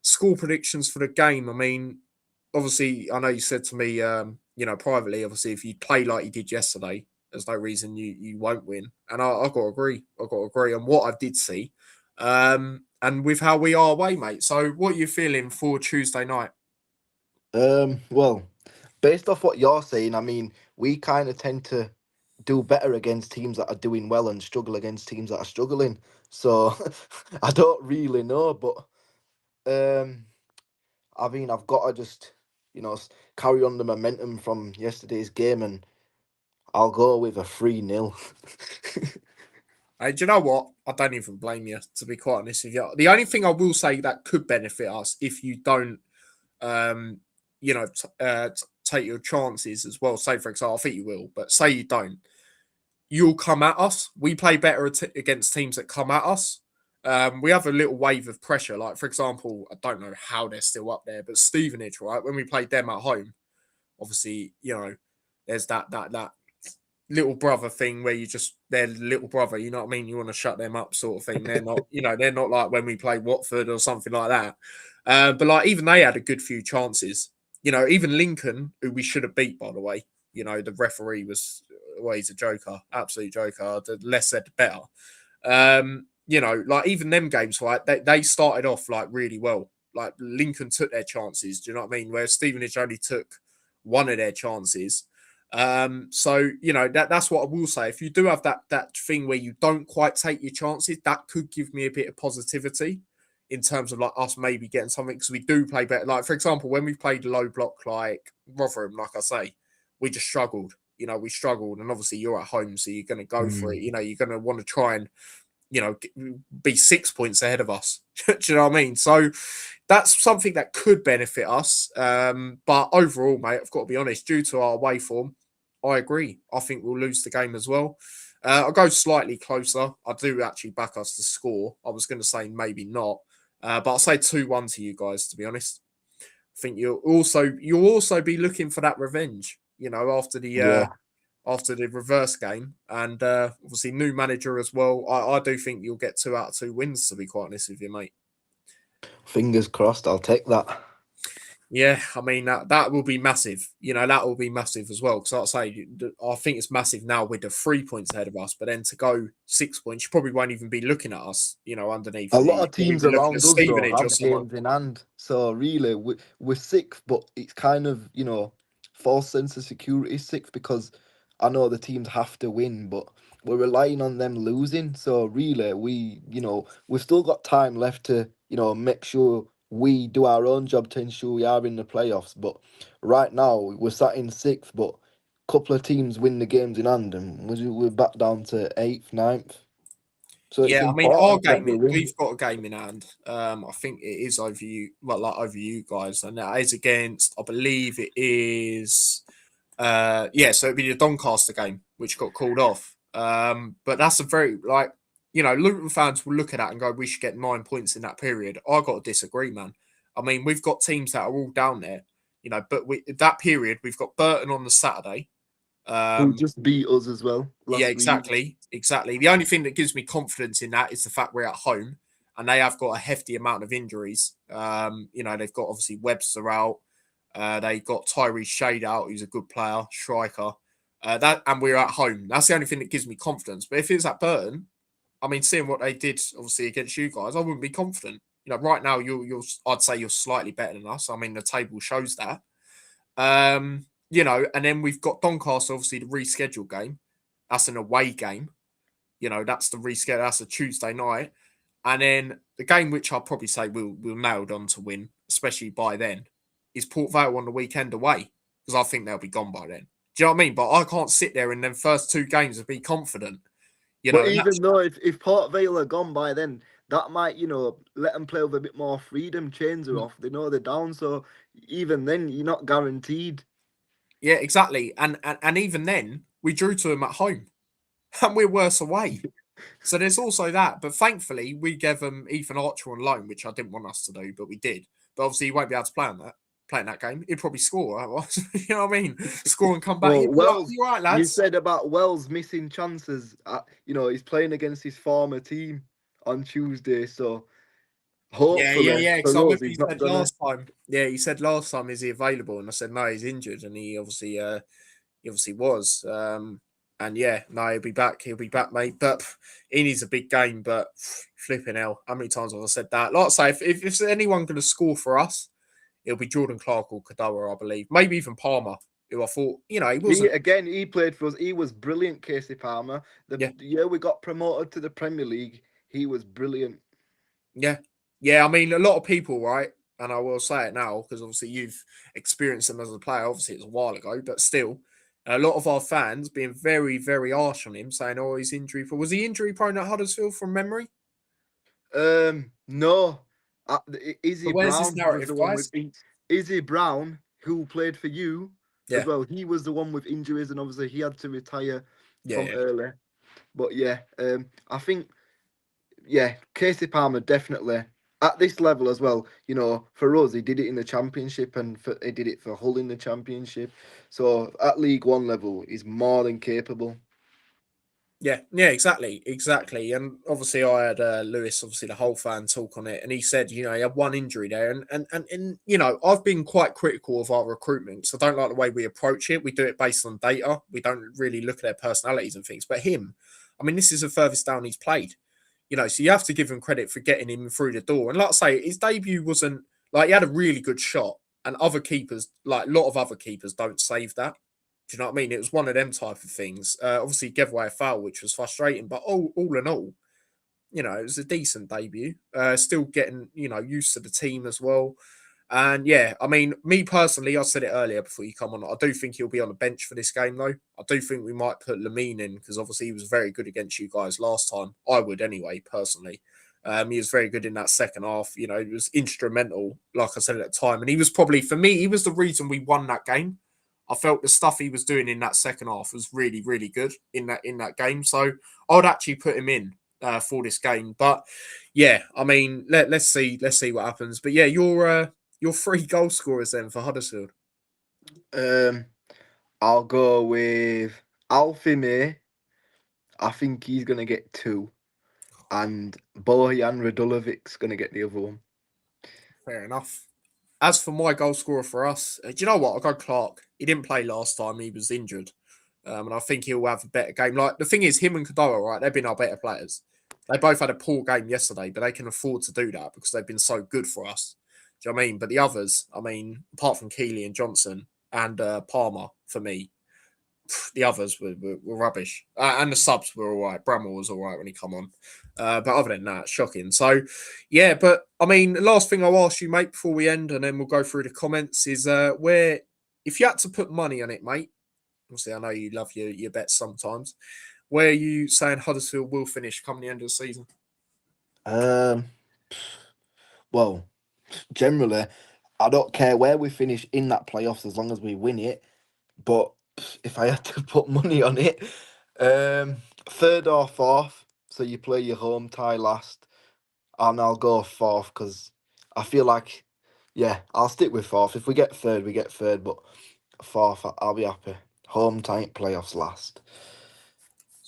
score predictions for the game. I mean, obviously, I know you said to me, privately, obviously, if you play like you did yesterday, there's no reason you won't win. And I got to agree. I got to agree on what I did see, and with how we are away, mate. So, what are you feeling for Tuesday night? Well, based off what you're saying, I mean, we kind of tend to do better against teams that are doing well and struggle against teams that are struggling. So I don't really know, but um, I mean, I've got to just carry on the momentum from yesterday's game, and I'll go with a 3-0. Hey, do you know what? I don't even blame you, to be quite honest with you. The only thing I will say that could benefit us if you don't, um, take your chances as well. Say, for example, I think you will, but say you don't, you'll come at us. We play better against teams that come at us. We have a little wave of pressure. Like, for example, I don't know how they're still up there, but Stevenage, right? When we played them at home, obviously, there's that little brother thing where you just they're little brother, you know what I mean? You want to shut them up, sort of thing. They're not, they're not like when we play Watford or something like that. But like even they had a good few chances. Even Lincoln, who we should have beat, by the way. The referee was well, he's a joker, absolute joker. The less said, the better. Like even them games, right? They started off like really well. Like Lincoln took their chances. Do you know what I mean? Where Stevenage only took one of their chances. So that's what I will say. If you do have that thing where you don't quite take your chances, that could give me a bit of positivity in terms of like us maybe getting something because we do play better. Like for example, when we played low block like Rotherham, like I say, we just struggled. We struggled, and obviously you're at home, so you're going to go for it. You're going to want to try and be 6 points ahead of us. Do you know what I mean? So that's something that could benefit us. But overall, mate, I've got to be honest, due to our away form, I agree. I think we'll lose the game as well. I'll go slightly closer. I do actually back us to score. I was going to say maybe not. But I'll say 2-1 to you guys, to be honest. I think you'll also be looking for that revenge, Yeah. after the reverse game, and obviously new manager as well. I do think you'll get 2 out of 2 wins, to be quite honest with you, mate. Fingers crossed, I'll take that. Yeah, I mean that will be massive. That will be massive as well. Because like I say, I think it's massive now with the 3 points ahead of us. But then to go 6 points, you probably won't even be looking at us. Underneath. A lot You of probably teams be looking at around us though Stevenage or have someone. games in hand, so really we're sixth, but it's kind of false sense of security sixth because I know the teams have to win, but we're relying on them losing. So really, we've still got time left to make sure we do our own job to ensure we are in the playoffs. But right now we're sat in sixth, but a couple of teams win the games in hand, and we're back down to eighth, ninth. So it's Yeah, I mean, our important that game, we win. we've got a game in hand. I think it is over you, well, like over you guys, and that is against, I believe it is, yeah, so it'd be the Doncaster game, which got called off. But that's a very, like, Luton fans will look at that and go, we should get 9 points in that period. I got to disagree, man. I mean, we've got teams that are all down there, but that period, we've got Burton on the Saturday. Who just beat us as well Yeah, last week. exactly. The only thing that gives me confidence in that is the fact we're at home and they have got a hefty amount of injuries. They've got obviously Webster out. They got Tyree Shade out, who's a good player, striker. And we're at home. That's the only thing that gives me confidence. But if it's at Burton, I mean, seeing what they did obviously against you guys, I wouldn't be confident. Right now I'd say you're slightly better than us. I mean, the table shows that. And then we've got Doncaster, obviously the rescheduled game. That's an away game. That's the reschedule. That's a Tuesday night. And then the game which I'll probably say we'll nailed on to win, especially by then, is Port Vale on the weekend away. Because I think they'll be gone by then. Do you know what I mean? But I can't sit there in them first two games and be confident. But even though if Port Vale are gone by then, that might, let them play with a bit more freedom. Chains are off. They know they're down. So even then, you're not guaranteed. Yeah, exactly. And even then, we drew to them at home. And we're worse away. So there's also that. But thankfully, we gave them Ethan Archer on loan, which I didn't want us to do, but we did. But obviously, he won't be able to play in that game. He'd probably score. You know what I mean? Score and come back. Well, Wells, you're right, lads. You said about Wells missing chances. He's playing against his former team on Tuesday. So hopefully, Yeah. Because for us, he he's not said gonna. last time. Yeah, he said last time, is he available? And I said no, he's injured, and he obviously was. And yeah, no, he'll be back. He'll be back, mate. But he needs a big game. But flipping hell, how many times have I said that? Like I say, if there's anyone going to score for us, it'll be Jordan Clark or Kadoa, I believe. Maybe even Palmer, who I thought, he wasn't. He played for us. He was brilliant, Casey Palmer. The year we got promoted to the Premier League, he was brilliant. Yeah. I mean, a lot of people, right? And I will say it now because obviously you've experienced him as a player. Obviously, it's a while ago, but still, a lot of our fans being very, very harsh on him, saying, "Oh, he's injury prone." Was he injury prone at Huddersfield from memory? No. Izzy Where's this Brown was narrative, the one guys? with Izzy Brown, who played for you as well. He was the one with injuries, and obviously he had to retire from early. But I think Casey Palmer definitely at this level as well. For us, he did it in the Championship, and he did it for Hull in the Championship. So at League One level, he's more than capable. Yeah, exactly. And obviously, I had Lewis, obviously the whole fan, talk on it, and he said, he had one injury there, and I've been quite critical of our recruitment. So I don't like the way we approach it. We do it based on data. We don't really look at their personalities and things. But him, I mean, this is the furthest down he's played. So you have to give him credit for getting him through the door. And like I say, his debut wasn't like he had a really good shot, and other keepers, like a lot of other keepers, don't save that. Do you know what I mean? It was one of them type of things. Obviously, gave away a foul, which was frustrating. But all in all, it was a decent debut. Still getting, used to the team as well. And yeah, I mean, me personally, I said it earlier before you come on. I do think he'll be on the bench for this game, though. I do think we might put Lamine in because obviously he was very good against you guys last time. I would anyway, personally. He was very good in that second half. He was instrumental, like I said at the time. And he was probably, for me, he was the reason we won that game. I felt the stuff he was doing in that second half was really, really good in that game. So I'd actually put him in for this game. But yeah, I mean, let's see what happens. But yeah, your 3 goal scorers then for Huddersfield. I'll go with Alfie May. I think he's gonna get 2, and Bojan Radulevic's gonna get the other one. Fair enough. As for my goal scorer for us, do you know what? I'll go Clark. He didn't play last time. He was injured. And I think he'll have a better game. Like, the thing is, him and Kadoa, right, they've been our better players. They both had a poor game yesterday, but they can afford to do that because they've been so good for us. Do you know what I mean? But the others, I mean, apart from Keeley and Johnson and Palmer, for me, the others were rubbish. And the subs were all right. Bramwell was all right when he come on. But other than that, shocking. So, yeah, but I mean, the last thing I'll ask you, mate, before we end, and then we'll go through the comments, is where, if you had to put money on it, mate, obviously I know you love your bets sometimes, where are you saying Huddersfield will finish come the end of the season? Um, well, generally, I don't care where we finish in that playoffs as long as we win it. But if I had to put money on it, third or fourth. So you play your home tie last, and I'll go fourth because I feel like, yeah, I'll stick with fourth. If we get third, we get third. But fourth, I'll be happy. Home tie playoffs last.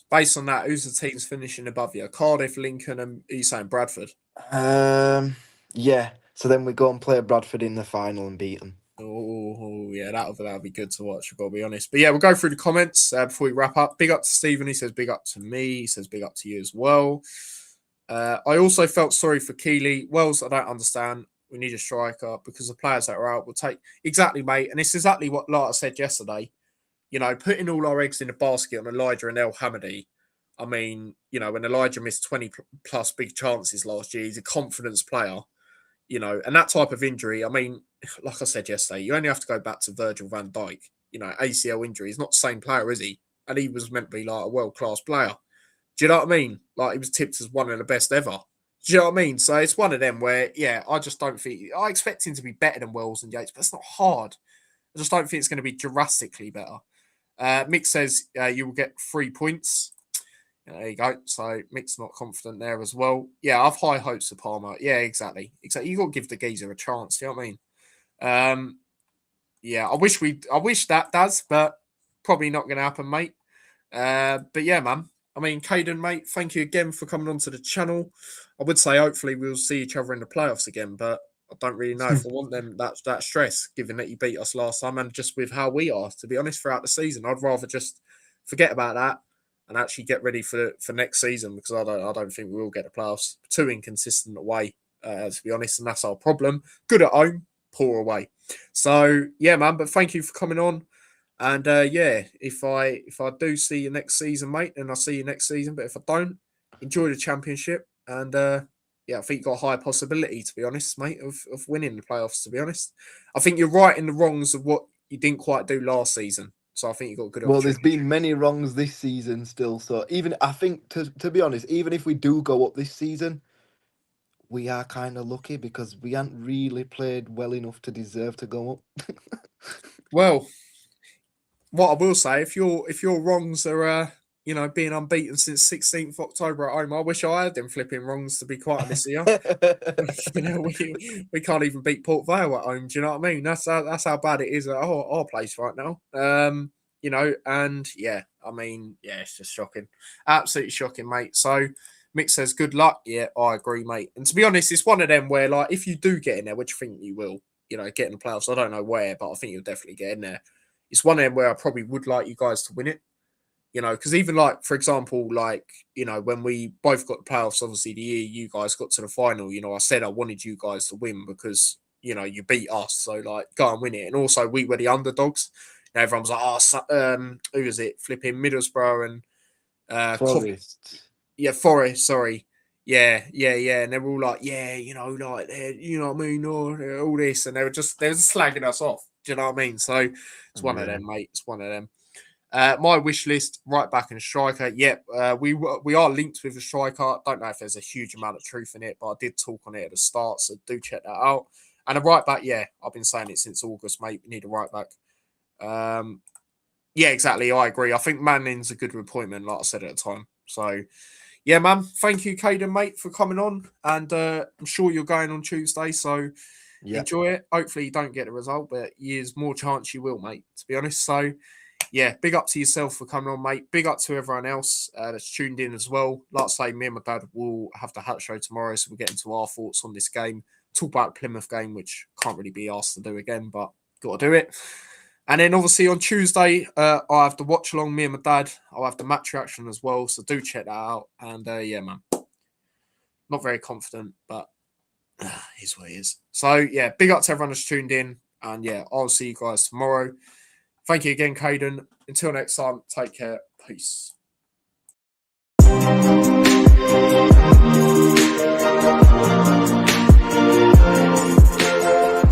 Based on that, who's the teams finishing above you? Cardiff, Lincoln, and are you saying Bradford? Um, yeah. So then we go and play Bradford in the final and beat them. Oh, yeah, that'll be good to watch, I've got to be honest. But yeah, we'll go through the comments before we wrap up. Big up to Stephen. He says big up to me. He says big up to you as well. I also felt sorry for Keeley. Wells, I don't understand. We need a striker because the players that are out will take... Exactly, mate. And it's exactly what Lara said yesterday. You know, putting all our eggs in the basket on Elijah and El Hamadi. I mean, you know, when Elijah missed 20 plus big chances last year, he's a confidence player. You know, and that type of injury, I mean, like I said yesterday, you only have to go back to Virgil van Dijk. You know, ACL injury. He's not the same player, is he? And he was meant to be like a world-class player. Do you know what I mean? Like, he was tipped as one of the best ever. Do you know what I mean? So it's one of them where, yeah, I just don't think... I expect him to be better than Wells and Yates, but it's not hard. I just don't think it's going to be drastically better. Mick says you will get 3 points. There you go. So Mick's not confident there as well. Yeah, I've high hopes for Palmer. Yeah, exactly. Exactly. You got to give the geezer a chance. You know what I mean? Yeah, I wish that does, but probably not going to happen, mate. But yeah, man. I mean, Kaden, mate, thank you again for coming onto the channel. I would say hopefully we'll see each other in the playoffs again, but I don't really know if I want them that stress, given that you beat us last time and just with how we are, to be honest, throughout the season. I'd rather just forget about that and actually get ready for next season because I don't think we will get the playoffs. Too inconsistent away, to be honest, and that's our problem. Good at home, poor away. So yeah, man. But thank you for coming on. And yeah, if I do see you next season, mate, then I'll see you next season. But if I don't, enjoy the championship. And yeah, I think you've got a high possibility, to be honest, mate, of winning the playoffs, to be honest. I think you're right in the wrongs of what you didn't quite do last season. So I think you've got a good Well, there's opportunity. been many wrongs this season still. So even I think to be honest, even if we do go up this season, we are kind of lucky because we haven't really played well enough to deserve to go up. Well, what I will say, if your wrongs are being unbeaten since 16th October at home, I wish I had them flipping wrongs, to be quite honest with you. You know, we can't even beat Port Vale at home. Do you know what I mean? That's how bad it is at our place right now. You know, and yeah, I mean, yeah, it's just shocking, absolutely shocking, mate. So Mick says good luck. Yeah, I agree, mate. And to be honest, it's one of them where, like, if you do get in there, which I think you will, you know, get in the playoffs. I don't know where, but I think you'll definitely get in there. It's one of them where I probably would like you guys to win it. You know, because even like, for example, like, you know, when we both got the playoffs, obviously the year you guys got to the final, you know, I said I wanted you guys to win because, you know, you beat us. So, like, go and win it. And also, we were the underdogs. And everyone's like, who is it? Flipping Middlesbrough and Forest. yeah, Forest, sorry. Yeah. And they were all like, yeah, you know, like, you know what I mean? All this. And they were just slagging us off. Do you know what I mean? So it's one of Yeah. them, mate. It's one of them. My wish list, right back and striker. Yep, we are linked with a striker. Don't know if there's a huge amount of truth in it, but I did talk on it at the start, so do check that out. And a right back, yeah, I've been saying it since August, mate. We need a right back. Yeah, exactly. I agree. I think Manning's a good appointment, like I said at the time. So, yeah, man. Thank you, Kaden, mate, for coming on. And I'm sure you're going on Tuesday, so Yeah. enjoy it. Hopefully, you don't get the result, but there's more chance you will, mate, to be honest. So, yeah, big up to yourself for coming on, mate. Big up to everyone else that's tuned in as well. Like I say, me and my dad will have the Hat Show tomorrow, so we'll get into our thoughts on this game. Talk about the Plymouth game, which can't really be asked to do again, but got to do it. And then obviously on Tuesday, I have the watch along, me and my dad. I'll have the match reaction as well, so do check that out. And yeah, man, not very confident, but is what it is. So yeah, big up to everyone that's tuned in. And yeah, I'll see you guys tomorrow. Thank you again, Kaden. Until next time, take care. Peace.